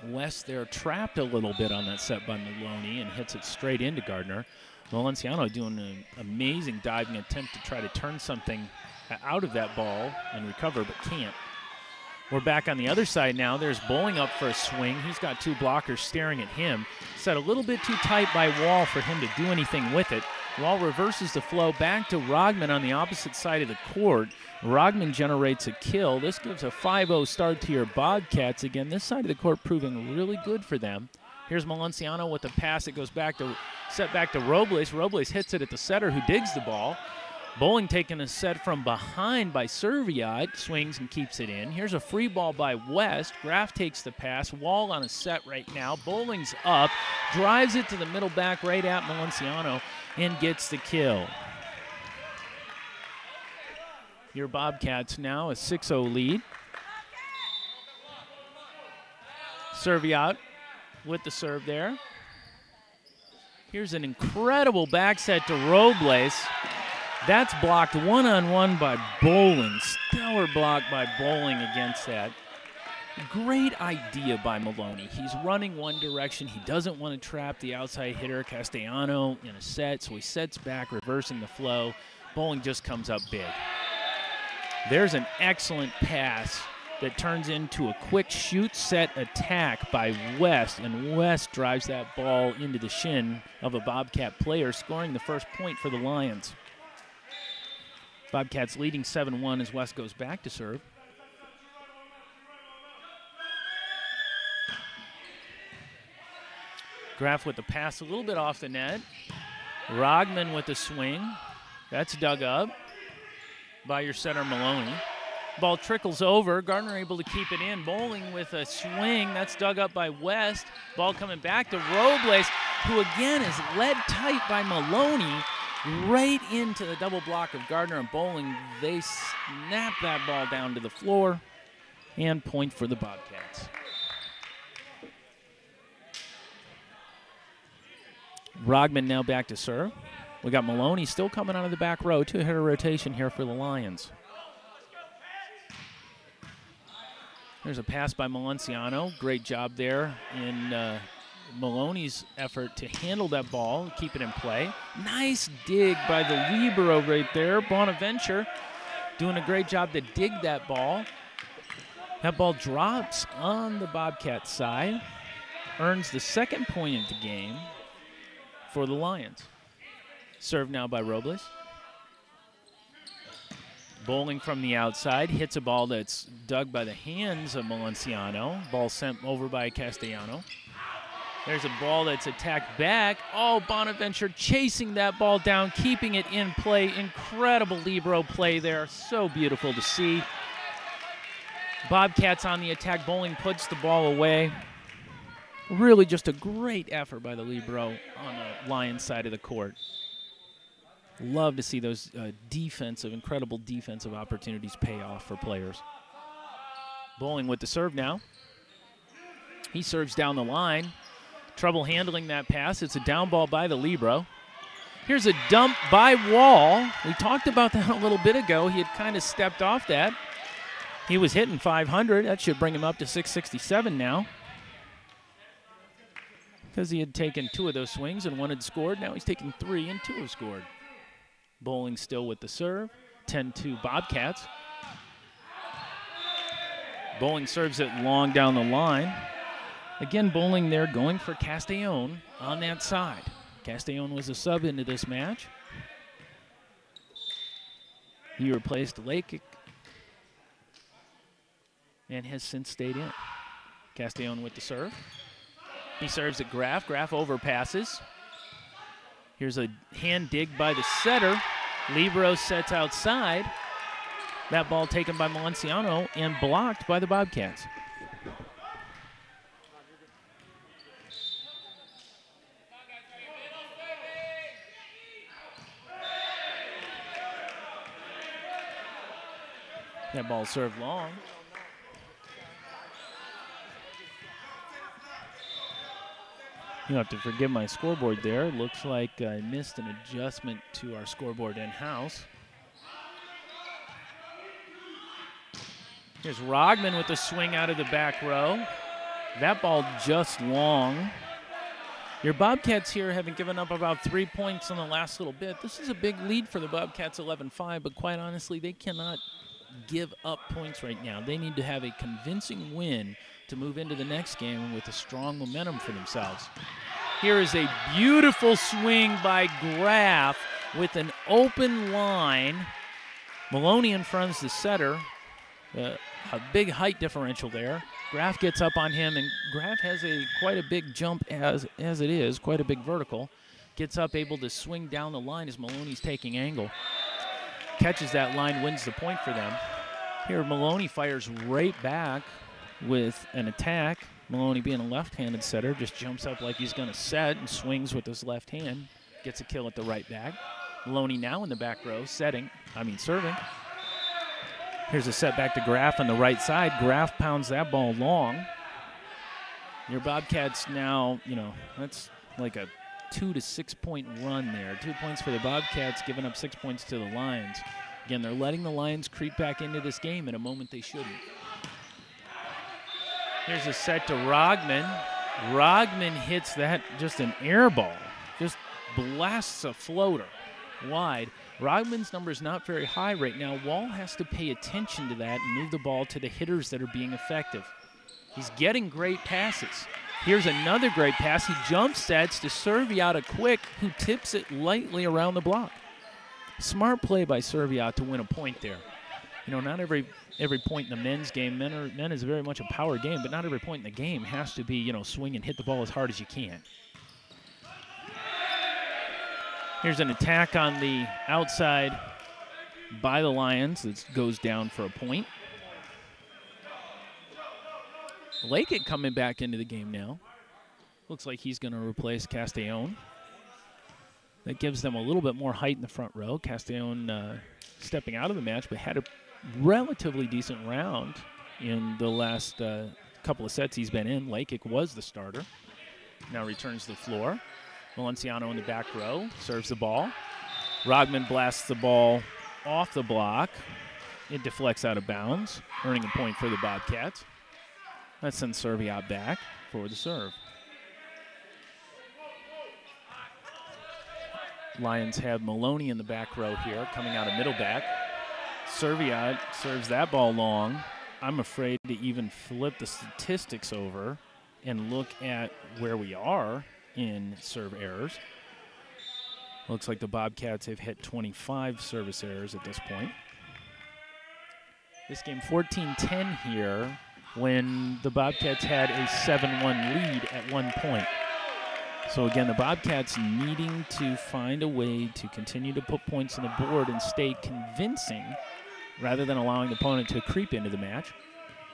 West there trapped a little bit on that set by Maloney and hits it straight into Gardner. Malenciano doing an amazing diving attempt to try to turn something out of that ball and recover, but can't. We're back on the other side now. There's Bowling up for a swing. He's got 2 blockers staring at him. Set a little bit too tight by Wall for him to do anything with it. Ball reverses the flow back to Rogman on the opposite side of the court. Rogman generates a kill. This gives a 5-0 start to your Bobcats. Again, this side of the court proving really good for them. Here's Malenciano with the pass. It goes back to set back to Robles. Robles hits it at the setter who digs the ball. Bowling taking a set from behind by Serviat, swings and keeps it in. Here's a free ball by West. Graff takes the pass. Wall on a set right now. Bowling's up, drives it to the middle back right at Malenciano and gets the kill. Your Bobcats now a 6-0 lead. Serviat with the serve there. Here's an incredible back set to Robles. That's blocked one-on-one by Bowling. Stellar block by Bowling against that. Great idea by Maloney. He's running one direction. He doesn't want to trap the outside hitter, Castellano, in a set, so he sets back, reversing the flow. Bowling just comes up big. There's an excellent pass that turns into a quick shoot set attack by West, and West drives that ball into the shin of a Bobcat player, scoring the first point for the Lions. Bobcats leading 7-1 as West goes back to serve. Graff with the pass a little bit off the net. Rogman with the swing. That's dug up by your setter Maloney. Ball trickles over. Gardner able to keep it in. Bowling with a swing. That's dug up by West. Ball coming back to Robles, who again is led tight by Maloney. Right into the double block of Gardner and Bowling. They snap that ball down to the floor and point for the Bobcats. Rogman now back to serve. We got Maloney still coming out of the back row. Two-hitter rotation here for the Lions. There's a pass by Malenciano. Great job there in Maloney's effort to handle that ball, keep it in play. Nice dig by the libero right there. Bonaventure doing a great job to dig that ball. That ball drops on the Bobcat side. Earns the second point of the game for the Lions. Served now by Robles. Bowling from the outside, hits a ball that's dug by the hands of Malenciano. Ball sent over by Castellano. There's a ball that's attacked back. Oh, Bonaventure chasing that ball down, keeping it in play. Incredible libero play there. So beautiful to see. Bobcats on the attack. Bowling puts the ball away. Really just a great effort by the libero on the Lions side of the court. Love to see those incredible defensive opportunities pay off for players. Bowling with the serve now. He serves down the line. Trouble handling that pass. It's a down ball by the libero. Here's a dump by Wall. We talked about that a little bit ago. He had kind of stepped off that. He was hitting 500. That should bring him up to 667 now, because he had taken 2 of those swings and 1 had scored. Now he's taking 3 and 2 have scored. Bowling still with the serve. 10-2 Bobcats. Bowling serves it long down the line. Again, Bowling there going for Castellon on that side. Castellon was a sub into this match. He replaced Lakic and has since stayed in. Castellon with the serve. He serves at Graff. Graff overpasses. Here's a hand dig by the setter. Libero sets outside. That ball taken by Malenciano and blocked by the Bobcats. That ball served long. You have to forgive my scoreboard there. It looks like I missed an adjustment to our scoreboard in-house. Here's Rogman with a swing out of the back row. That ball just long. Your Bobcats here haven't given up about 3 points in the last little bit. This is a big lead for the Bobcats, 11-5, but quite honestly, they cannot give up points right now. They need to have a convincing win to move into the next game with a strong momentum for themselves. Here is a beautiful swing by Graf with an open line. Maloney in front is the setter. A big height differential there. Graf gets up on him, and Graf has quite a big jump as it is, quite a big vertical. Gets up, able to swing down the line as Maloney's taking angle. Catches that line, wins the point for them. Here, Maloney fires right back with an attack. Maloney, being a left-handed setter, just jumps up like he's going to set and swings with his left hand. Gets a kill at the right back. Maloney now in the back row, serving. Here's a set back to Graf on the right side. Graf pounds that ball long. Your Bobcats now, that's like a 2 to 6 point run there. 2 points for the Bobcats, giving up 6 points to the Lions. Again, they're letting the Lions creep back into this game at a moment they shouldn't. Here's a set to Rogman. Rogman hits that, just an air ball. Just blasts a floater wide. Rogman's number is not very high right now. Wall has to pay attention to that and move the ball to the hitters that are being effective. He's getting great passes. Here's another great pass. He jump sets to Serviata Quick, who tips it lightly around the block. Smart play by Serviat to win a point there. Not every point in the men's game, men is very much a power game, but not every point in the game has to be, swing and hit the ball as hard as you can. Here's an attack on the outside by the Lions that goes down for a point. Lakett coming back into the game now. Looks like he's going to replace Castellón. That gives them a little bit more height in the front row. Castellón stepping out of the match, but had a relatively decent round in the last couple of sets he's been in. Lakett was the starter. Now returns to the floor. Valenciano in the back row, serves the ball. Rogman blasts the ball off the block. It deflects out of bounds, earning a point for the Bobcats. That sends Serviat back for the serve. Lions have Maloney in the back row here, coming out of middle back. Serviat serves that ball long. I'm afraid to even flip the statistics over and look at where we are in serve errors. Looks like the Bobcats have hit 25 service errors at this point. This game 14-10 here when the Bobcats had a 7-1 lead at one point. So again, the Bobcats needing to find a way to continue to put points on the board and stay convincing rather than allowing the opponent to creep into the match.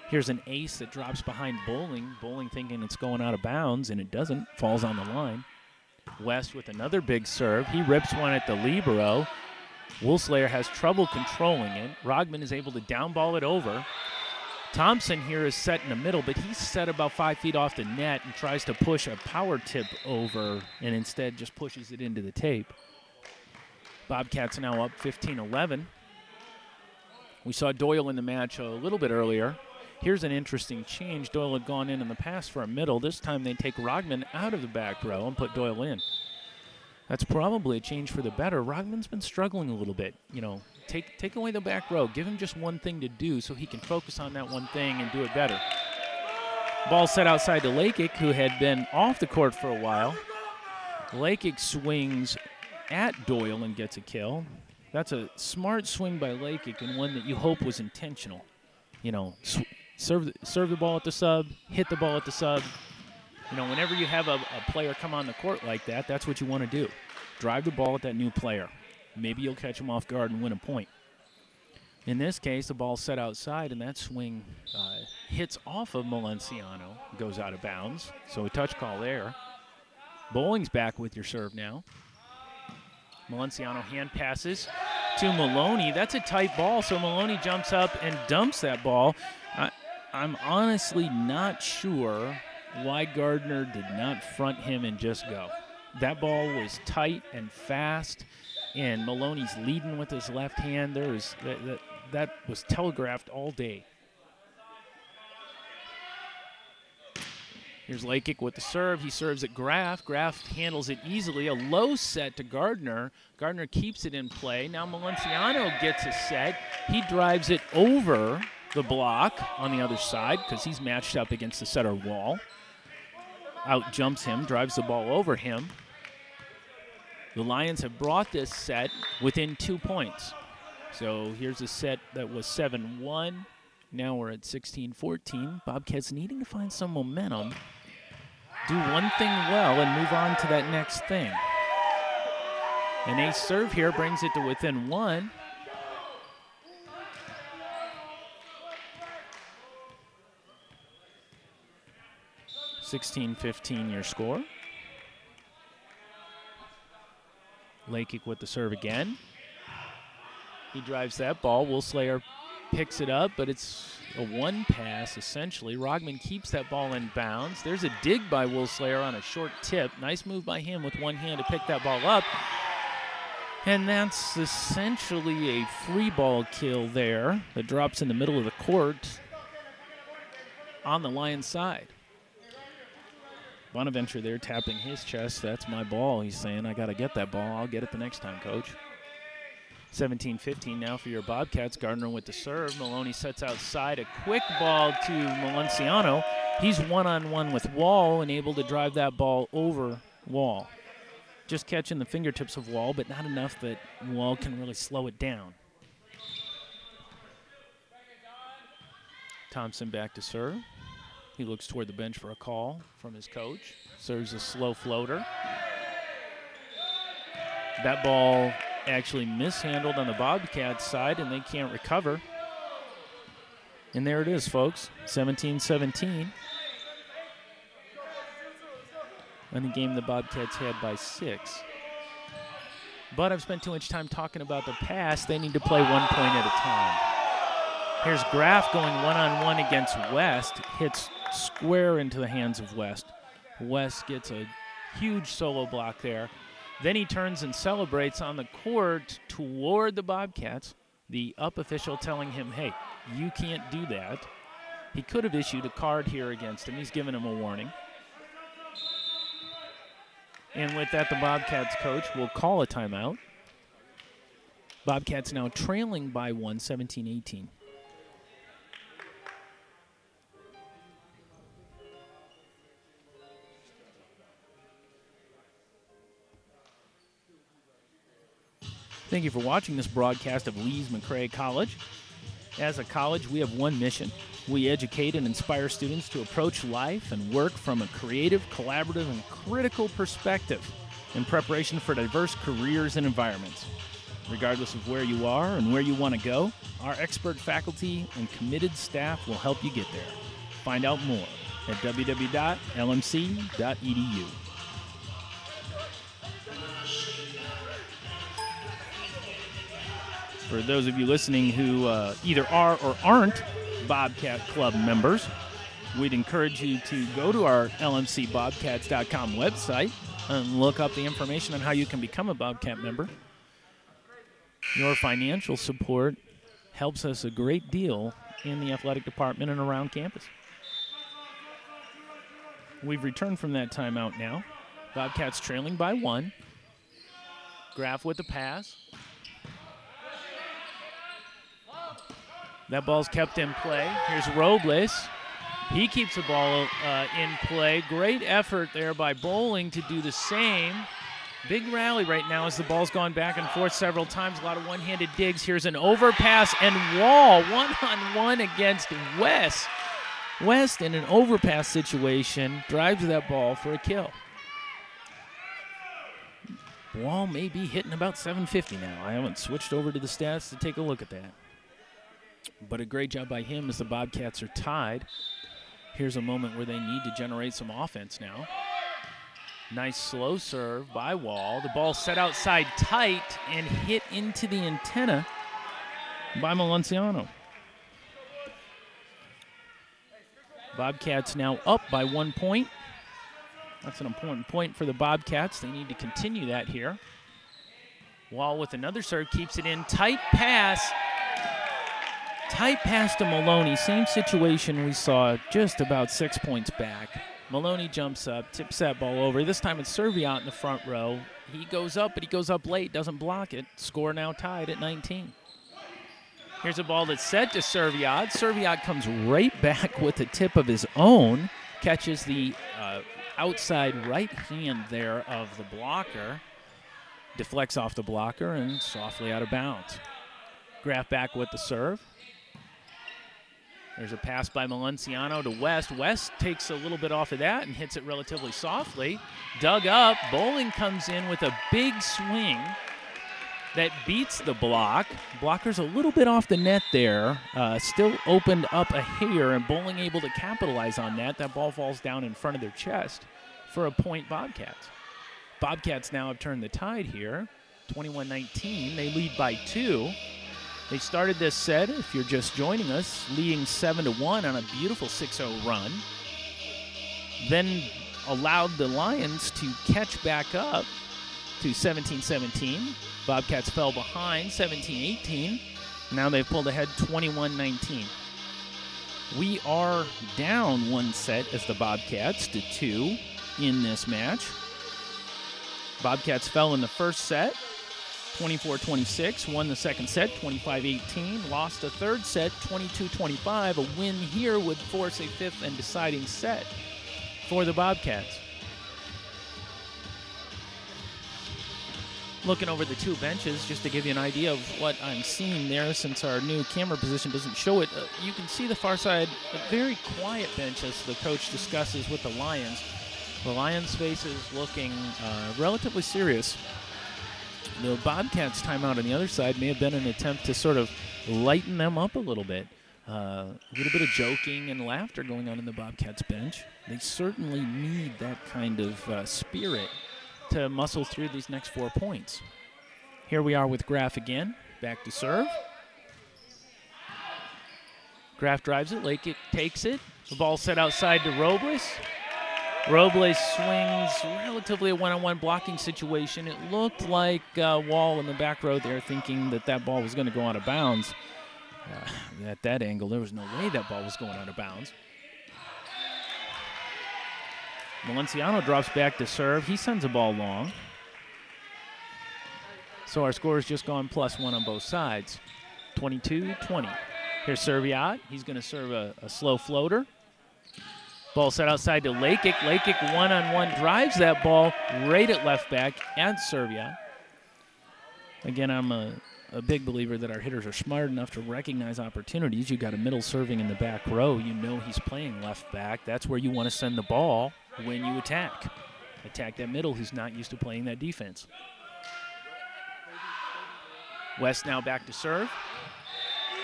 Here's an ace that drops behind Bowling. Bowling thinking it's going out of bounds, and it doesn't. Falls on the line. West with another big serve. He rips one at the libero. Woolslayer has trouble controlling it. Rogman is able to downball it over. Thompson here is set in the middle, but he's set about 5 feet off the net and tries to push a power tip over and instead just pushes it into the tape. Bobcats now up 15-11. We saw Doyle in the match a little bit earlier. Here's an interesting change. Doyle had gone in the past for a middle. This time they take Rogman out of the back row and put Doyle in. That's probably a change for the better. Rogman's been struggling a little bit. Take away the back row. Give him just one thing to do so he can focus on that one thing and do it better. Ball set outside to Lakett, who had been off the court for a while. Lakett swings at Doyle and gets a kill. That's a smart swing by Lakett and one that you hope was intentional. Serve the ball at the sub, hit the ball at the sub. Whenever you have a player come on the court like that, that's what you want to do. Drive the ball at that new player. Maybe you'll catch him off guard and win a point. In this case, the ball's set outside, and that swing hits off of Valenciano, goes out of bounds. So a touch call there. Bowling's back with your serve now. Valenciano hand passes to Maloney. That's a tight ball, so Maloney jumps up and dumps that ball. I'm honestly not sure why Gardner did not front him and just go. That ball was tight and fast, and Maloney's leading with his left hand. That was telegraphed all day. Here's Lakett with the serve. He serves at Graf. Graf handles it easily. A low set to Gardner. Gardner keeps it in play. Now Valenciano gets a set. He drives it over the block on the other side because he's matched up against the setter Wall. out jumps him, drives the ball over him. The Lions have brought this set within 2 points. So here's a set that was 7-1. Now we're at 16-14. Bobcats needing to find some momentum, do one thing well, and move on to that next thing. An ace serve here brings it to within 1. (16-15) your score. Lakic with the serve again. He drives that ball. Woolslayer picks it up, but it's a one pass, essentially. Rogman keeps that ball in bounds. There's a dig by Woolslayer on a short tip. Nice move by him with one hand to pick that ball up. And that's essentially a free ball kill there that drops in the middle of the court on the Lions side. Bonaventure there tapping his chest. That's my ball. He's saying, I got to get that ball. I'll get it the next time, coach. 17-15 now for your Bobcats. Gardner with the serve. Maloney sets outside. A quick ball to Malenciano. He's one-on-one with Wall and able to drive that ball over Wall. Just catching the fingertips of Wall, but not enough that Wall can really slow it down. Thompson back to serve. He looks toward the bench for a call from his coach. Serves a slow floater. That ball actually mishandled on the Bobcats side, and they can't recover. And there it is, folks, 17-17. And a game the Bobcats had by 6. But I've spent too much time talking about the past. They need to play 1 point at a time. Here's Graff going one-on-one against West. Hits square into the hands of West. West gets a huge solo block there. Then he turns and celebrates on the court toward the Bobcats. The up official telling him, hey, you can't do that. He could have issued a card here against him. He's given him a warning. And with that, the Bobcats coach will call a timeout. Bobcats now trailing by 1, 17-18. Thank you for watching this broadcast of Lees-McRae College. As a college, we have one mission. We educate and inspire students to approach life and work from a creative, collaborative, and critical perspective in preparation for diverse careers and environments. Regardless of where you are and where you want to go, our expert faculty and committed staff will help you get there. Find out more at www.lmc.edu. For those of you listening who either are or aren't Bobcat Club members, we'd encourage you to go to our lmcbobcats.com website and look up the information on how you can become a Bobcat member. Your financial support helps us a great deal in the athletic department and around campus. We've returned from that timeout now. Bobcats trailing by 1. Graff with the pass. That ball's kept in play. Here's Robles. He keeps the ball in play. Great effort there by Bowling to do the same. Big rally right now as the ball's gone back and forth several times. A lot of one-handed digs. Here's an overpass, and Wall one-on-one against West. West in an overpass situation drives that ball for a kill. Wall may be hitting about 750 now. I haven't switched over to the stats to take a look at that. But a great job by him as the Bobcats are tied. Here's a moment where they need to generate some offense now. Nice slow serve by Wall. The ball set outside tight and hit into the antenna by Malenciano. Bobcats now up by 1 point. That's an important point for the Bobcats. They need to continue that here. Wall with another serve, keeps it in. Tight pass. Tight pass to Maloney. Same situation we saw just about 6 points back. Maloney jumps up, tips that ball over. This time it's Serviat in the front row. He goes up, but he goes up late, doesn't block it. Score now tied at 19. Here's a ball that's set to Serviat. Serviat comes right back with a tip of his own. Catches the outside right hand there of the blocker. Deflects off the blocker and softly out of bounds. Graf back with the serve. There's a pass by Malenciano to West. West takes a little bit off of that and hits it relatively softly. Dug up. Bowling comes in with a big swing that beats the block. Blocker's a little bit off the net there. Still opened up a hair, and Bowling able to capitalize on that. That ball falls down in front of their chest for a point Bobcats. Bobcats now have turned the tide here. 21-19. They lead by 2. They started this set, if you're just joining us, leading 7-1 on a beautiful 6-0 run. Then allowed the Lions to catch back up to 17-17. Bobcats fell behind 17-18. Now they've pulled ahead 21-19. We are down 1 set as the Bobcats to 2 in this match. Bobcats fell in the first set, 24-26, won the second set, 25-18, lost the third set, 22-25. A win here would force a 5th and deciding set for the Bobcats. Looking over the 2 benches, just to give you an idea of what I'm seeing there, since our new camera position doesn't show it, you can see the far side, a very quiet bench as the coach discusses with the Lions. The Lions' face is looking relatively serious. The Bobcats' timeout on the other side may have been an attempt to sort of lighten them up a little bit. A little bit of joking and laughter going on in the Bobcats' bench. They certainly need that kind of spirit to muscle through these next 4 points. Here we are with Graf again, back to serve. Graf drives it, Lake takes it. The ball set outside to Robles. Robles swings relatively a one-on-one blocking situation. It looked like Wall in the back row there thinking that that ball was going to go out of bounds. At that angle, there was no way that ball was going out of bounds. Malenciano drops back to serve. He sends a ball long. So our score has just gone +1 on both sides. 22-20. Here's Serviat. He's going to serve a slow floater. Ball set outside to Lakic. Lakic one-on-one drives that ball right at left back and Serviat. Again, I'm a big believer that our hitters are smart enough to recognize opportunities. You got a middle serving in the back row. You know he's playing left back. That's where you want to send the ball when you attack. Attack that middle who's not used to playing that defense. West now back to serve.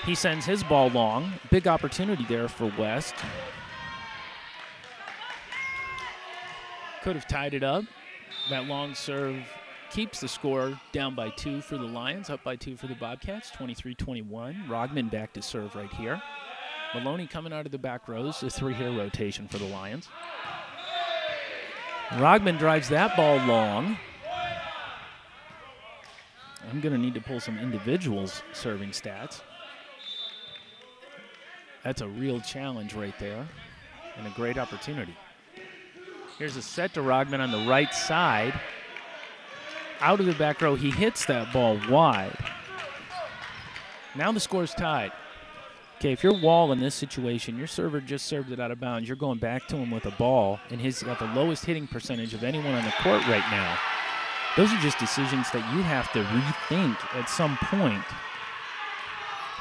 He sends his ball long. Big opportunity there for West. Could have tied it up. That long serve keeps the score down by 2 for the Lions, up by 2 for the Bobcats, 23-21. Rogman back to serve right here. Maloney coming out of the back rows, a 3-hitter rotation for the Lions. Rogman drives that ball long. I'm going to need to pull some individuals serving stats. That's a real challenge right there and a great opportunity. Here's a set to Rogman on the right side. Out of the back row, he hits that ball wide. Now the score's tied. Okay, if you're Wall in this situation, your server just served it out of bounds. You're going back to him with a ball, and he's got the lowest hitting percentage of anyone on the court right now. Those are just decisions that you have to rethink at some point.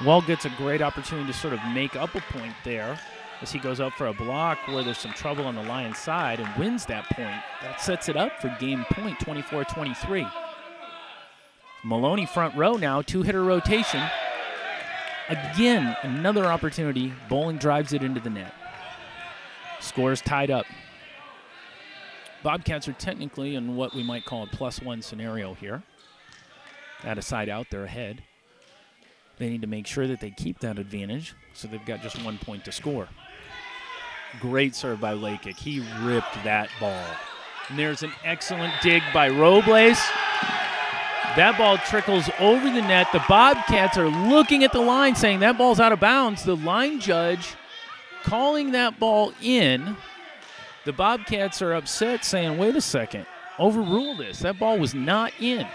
Wall gets a great opportunity to sort of make up a point there as he goes up for a block where there's some trouble on the Lions side and wins that point. That sets it up for game point, 24-23. Maloney front row now, 2-hitter rotation. Again, another opportunity. Bowling drives it into the net. Score is tied up. Bobcats are technically in what we might call a +1 scenario here. At a side out, they're ahead. They need to make sure that they keep that advantage, so they've got just 1 point to score. Great serve by Lakic. He ripped that ball. And there's an excellent dig by Robles. That ball trickles over the net. The Bobcats are looking at the line saying that ball's out of bounds. The line judge calling that ball in. The Bobcats are upset saying, wait a second, overrule this. That ball was not in.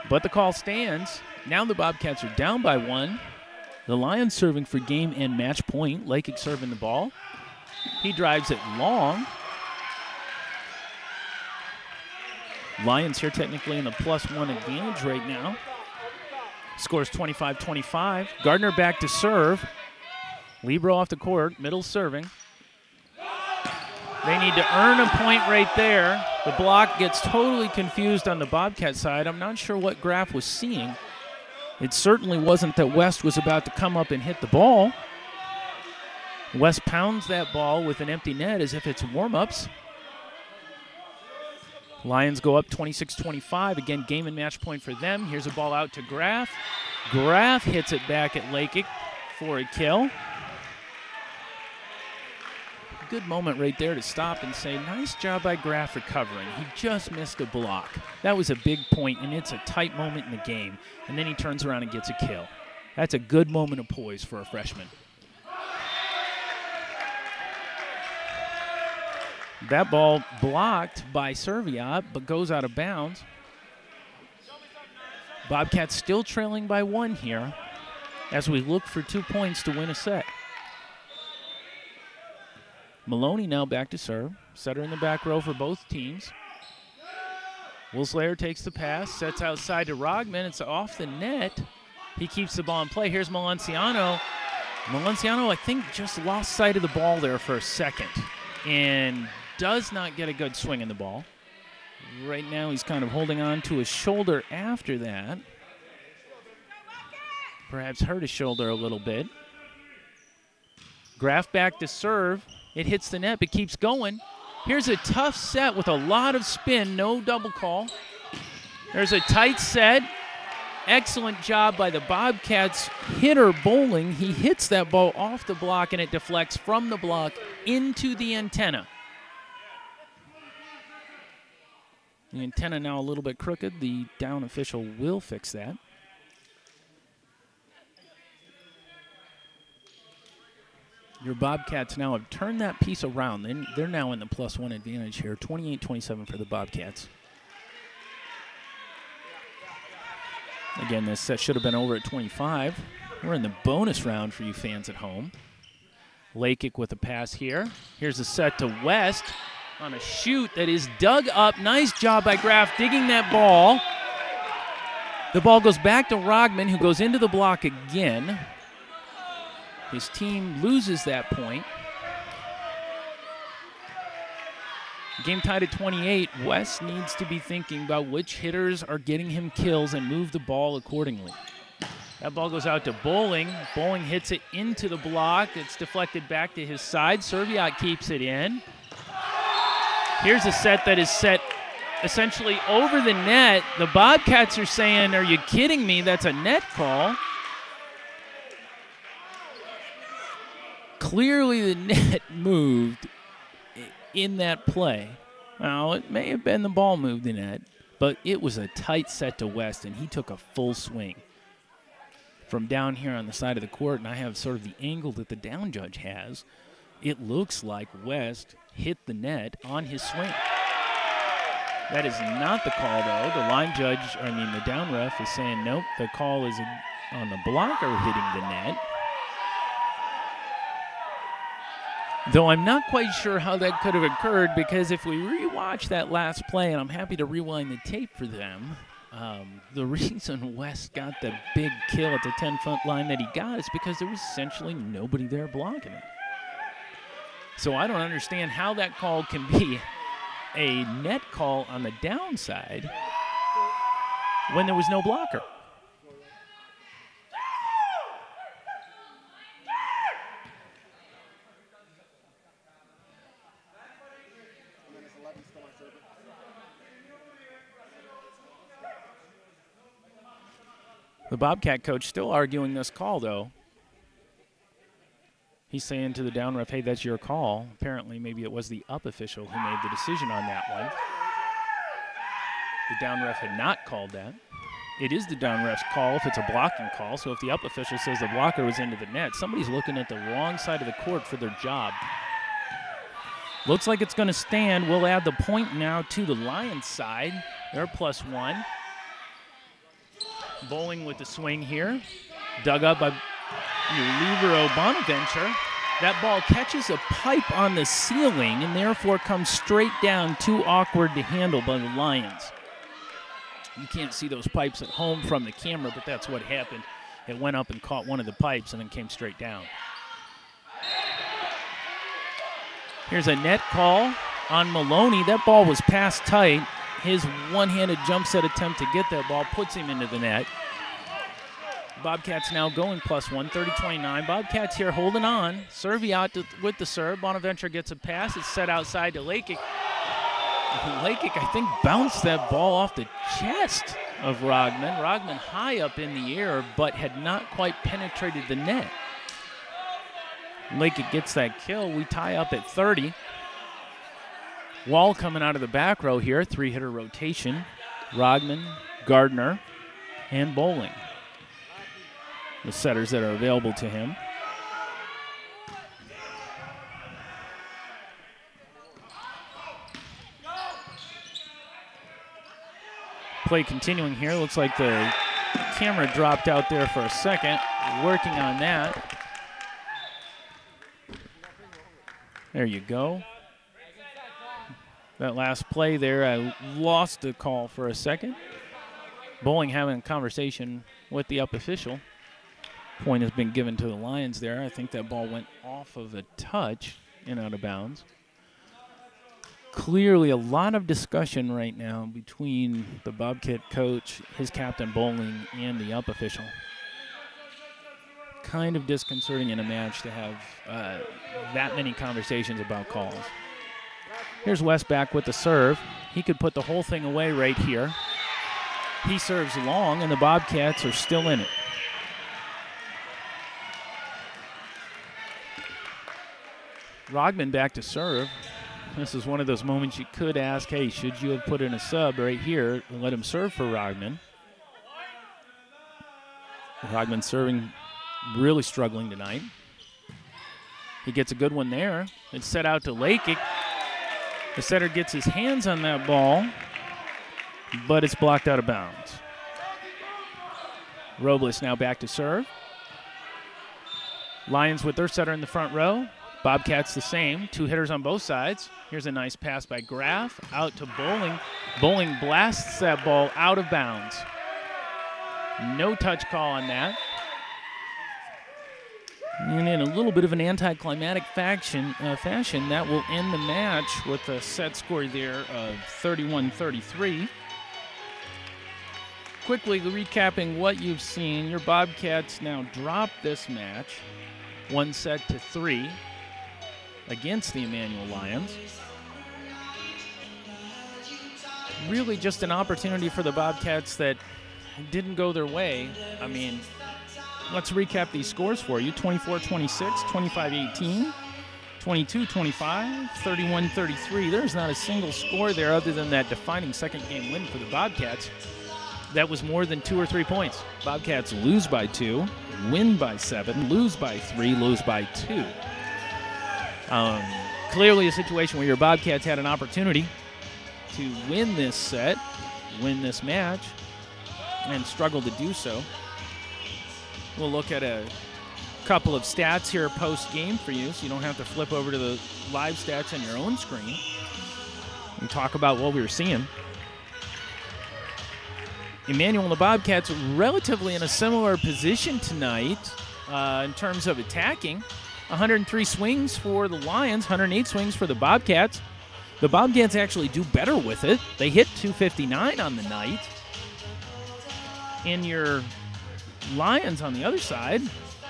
But the call stands. Now the Bobcats are down by 1. The Lions serving for game and match point. Lakic serving the ball. He drives it long. Lions here technically in the +1 advantage right now. Scores 25-25. Gardner back to serve. Libero off the court, middle serving. They need to earn a point right there. The block gets totally confused on the Bobcat side. I'm not sure what Graf was seeing. It certainly wasn't that West was about to come up and hit the ball. West pounds that ball with an empty net as if it's warm-ups. Lions go up 26-25. Again, game and match point for them. Here's a ball out to Graf. Graf hits it back at Lakic for a kill. Good moment right there to stop and say, nice job by Graf recovering. He just missed a block. That was a big point, and it's a tight moment in the game. And then he turns around and gets a kill. That's a good moment of poise for a freshman. That ball blocked by Serviat, but goes out of bounds. Bobcats still trailing by 1 here as we look for 2 points to win a set. Maloney now back to serve. Setter in the back row for both teams. Wilslayer takes the pass, sets outside to Rogman. It's off the net. He keeps the ball in play. Here's Malenciano. Malenciano, I think, just lost sight of the ball there for a second and does not get a good swing in the ball. Right now he's kind of holding on to his shoulder after that. Perhaps hurt his shoulder a little bit. Graf back to serve. It hits the net but keeps going. Here's a tough set with a lot of spin, no double call. There's a tight set. Excellent job by the Bobcats hitter Bowling. He hits that ball off the block and it deflects from the block into the antenna. The antenna now a little bit crooked. The down official will fix that. Your Bobcats now have turned that piece around. They're now in the +1 advantage here, 28-27 for the Bobcats. Again, this set should have been over at 25. We're in the bonus round for you fans at home. Lakic with a pass here. Here's a set to West on a shoot that is dug up. Nice job by Graf digging that ball. The ball goes back to Rogman, who goes into the block again. His team loses that point. Game tied at 28. West needs to be thinking about which hitters are getting him kills and move the ball accordingly. That ball goes out to Bowling. Bowling hits it into the block. It's deflected back to his side. Serviat keeps it in. Here's a set that is set essentially over the net. The Bobcats are saying, are you kidding me? That's a net call. Clearly the net moved in that play. Now, it may have been the ball moved the net, but it was a tight set to West, and he took a full swing from down here on the side of the court, and I have sort of the angle that the down judge has. It looks like West hit the net on his swing. That is not the call, though. The down ref is saying, nope, the call is on the blocker hitting the net. Though I'm not quite sure how that could have occurred, because if we rewatch that last play, and I'm happy to rewind the tape for them, the reason West got the big kill at the 10-foot line that he got is because there was essentially nobody there blocking it. So I don't understand how that call can be a net call on the downside when there was no blocker. The Bobcat coach still arguing this call, though. He's saying to the down ref, hey, that's your call. Apparently, maybe it was the up official who made the decision on that one. The down ref had not called that. It is the down ref's call if it's a blocking call. So if the up official says the blocker was into the net, somebody's looking at the wrong side of the court for their job. Looks like it's going to stand. We'll add the point now to the Lions side. They're +1. Bowling with the swing here. Dug up by Libero Bonaventure. That ball catches a pipe on the ceiling and therefore comes straight down, too awkward to handle by the Lions. You can't see those pipes at home from the camera, but that's what happened. It went up and caught one of the pipes and then came straight down. Here's a net call on Maloney. That ball was passed tight. His one-handed jump set attempt to get that ball puts him into the net. Bobcats now going +1, 30-29. Bobcats here holding on. Servey out with the serve. Bonaventure gets a pass. It's set outside to Lakic. Lakic, I think, bounced that ball off the chest of Rogman. Rogman high up in the air, but had not quite penetrated the net. Lakic gets that kill. We tie up at 30. Wall coming out of the back row here. 3-hitter rotation. Rogman, Gardner, and Bowling, the setters that are available to him. Play continuing here. Looks like the camera dropped out there for a second. Working on that. There you go. That last play there, I lost the call for a second. Bowling having a conversation with the up official. Point has been given to the Lions there. I think that ball went off of a touch and out of bounds. Clearly a lot of discussion right now between the Bobcat coach, his captain Bowling, and the up official. Kind of disconcerting in a match to have that many conversations about calls. Here's West back with the serve. He could put the whole thing away right here. He serves long, and the Bobcats are still in it. Rogman back to serve. This is one of those moments you could ask, hey, should you have put in a sub right here and let him serve for Rogman? Rogman serving, really struggling tonight. He gets a good one there. It's set out to Lakic. The setter gets his hands on that ball, but it's blocked out of bounds. Robles now back to serve. Lions with their setter in the front row. Bobcats the same. 2 hitters on both sides. Here's a nice pass by Graff out to Bowling. Bowling blasts that ball out of bounds. No touch call on that. And in a little bit of an anticlimactic fashion, that will end the match with a set score there of 31-33. Quickly recapping what you've seen, your Bobcats now drop this match 1-3 against the Emmanuel Lions. Really just an opportunity for the Bobcats that didn't go their way. I mean, let's recap these scores for you. 24-26, 25-18, 22-25, 31-33. There's not a single score there other than that defining second game win for the Bobcats. That was more than 2 or 3 points. Bobcats lose by 2, win by 7, lose by 3, lose by 2. Clearly a situation where your Bobcats had an opportunity to win this set, win this match, and struggled to do so. We'll look at a couple of stats here post-game for you, so you don't have to flip over to the live stats on your own screen and talk about what we were seeing. Emmanuel and the Bobcats relatively in a similar position tonight in terms of attacking. 103 swings for the Lions, 108 swings for the Bobcats. The Bobcats actually do better with it. They hit 259 on the night. And your Lions on the other side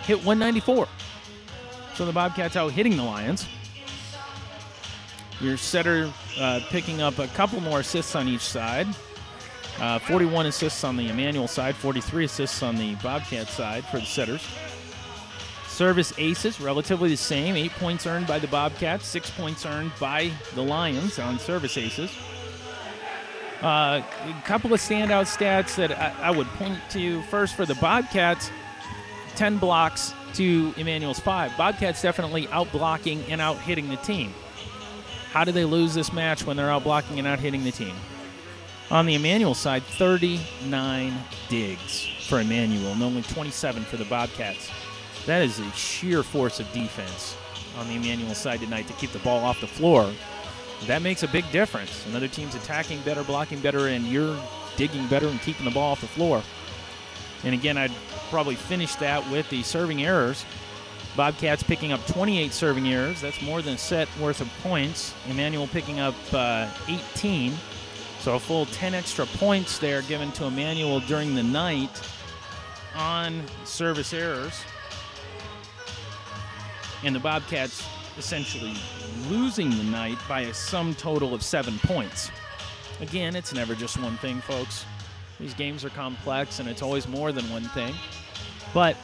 hit 194. So the Bobcats out hitting the Lions. Your setter picking up a couple more assists on each side. 41 assists on the Emmanuel side, 43 assists on the Bobcat side for the setters. Service aces, relatively the same. 8 points earned by the Bobcats, 6 points earned by the Lions on service aces. A couple of standout stats that I would point to. First, for the Bobcats, 10 blocks to Emmanuel's 5. Bobcats definitely out-blocking and out-hitting the team. How do they lose this match when they're out-blocking and out-hitting the team? On the Emmanuel side, 39 digs for Emmanuel and only 27 for the Bobcats. That is a sheer force of defense on the Emmanuel side tonight to keep the ball off the floor. That makes a big difference. Another team's attacking better, blocking better, and you're digging better and keeping the ball off the floor. And again, I'd probably finish that with the serving errors. Bobcats picking up 28 serving errors. That's more than a set worth of points. Emmanuel picking up 18. So a full 10 extra points there given to Emmanuel during the night on service errors. And the Bobcats essentially losing the night by a sum total of 7 points. Again, it's never just one thing, folks. These games are complex, and it's always more than one thing. But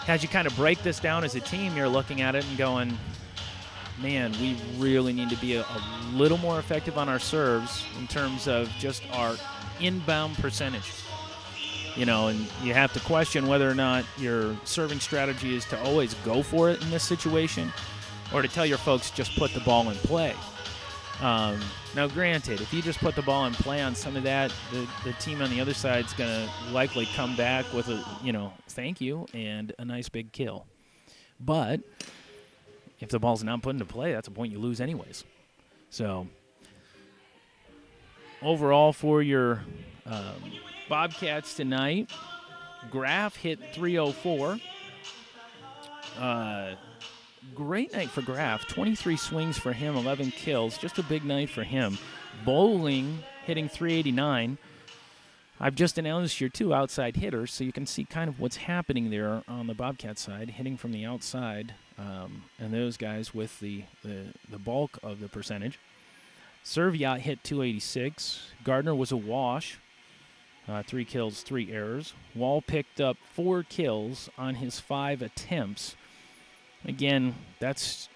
as you kind of break this down as a team, you're looking at it and going, man, we really need to be a little more effective on our serves in terms of just our inbound percentage. You know, and you have to question whether or not your serving strategy is to always go for it in this situation or to tell your folks just put the ball in play. Now, granted, if you just put the ball in play on some of that, the team on the other side is going to likely come back with a, thank you and a nice big kill. But if the ball's not put into play, that's a point you lose anyways. So overall for your Bobcats tonight, Graf hit 304. Great night for Graf. 23 swings for him, 11 kills. Just a big night for him. Bowling hitting 389. I've just announced your 2 outside hitters, so you can see kind of what's happening there on the Bobcat side, hitting from the outside, and those guys with the bulk of the percentage. Serviat hit 286. Gardner was a wash. 3 kills, 3 errors. Wall picked up 4 kills on his 5 attempts. Again, that's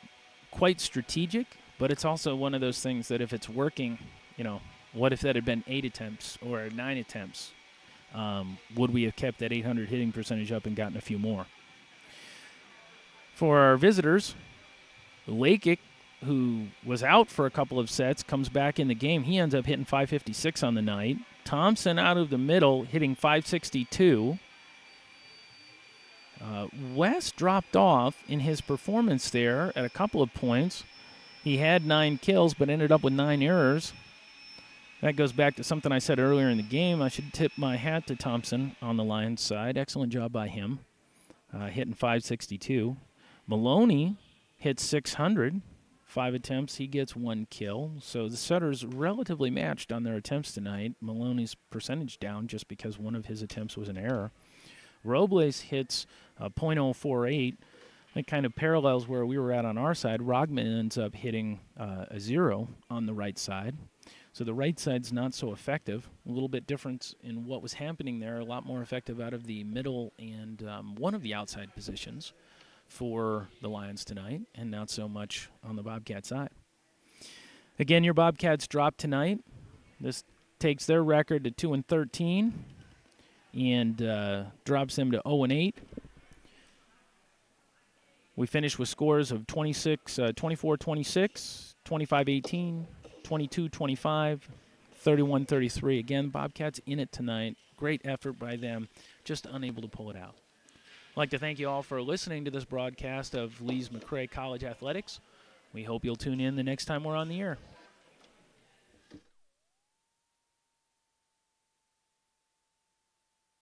quite strategic, but it's also one of those things that if it's working, what if that had been 8 attempts or 9 attempts? Would we have kept that 800 hitting percentage up and gotten a few more? For our visitors, Lakic, who was out for a couple of sets, comes back in the game. He ends up hitting 556 on the night. Thompson out of the middle, hitting 562. West dropped off in his performance there at a couple of points. He had 9 kills but ended up with 9 errors. That goes back to something I said earlier in the game. I should tip my hat to Thompson on the Lions side. Excellent job by him, hitting 562. Maloney hit 600. 5 attempts, he gets 1 kill. So the setters relatively matched on their attempts tonight. Maloney's percentage down just because one of his attempts was an error. Robles hits .048. That kind of parallels where we were at on our side. Rogman ends up hitting a 0 on the right side. So the right side's not so effective. A little bit different in what was happening there. A lot more effective out of the middle and one of the outside positions for the Lions tonight, and not so much on the Bobcat side. Again, your Bobcats dropped tonight. This takes their record to 2-13 and drops them to 0-8. We finished with scores of 24-26, 25-18, 22-25, 31-33. Again, Bobcats in it tonight. Great effort by them, just unable to pull it out. I'd like to thank you all for listening to this broadcast of Lees-McRae College Athletics. We hope you'll tune in the next time we're on the air.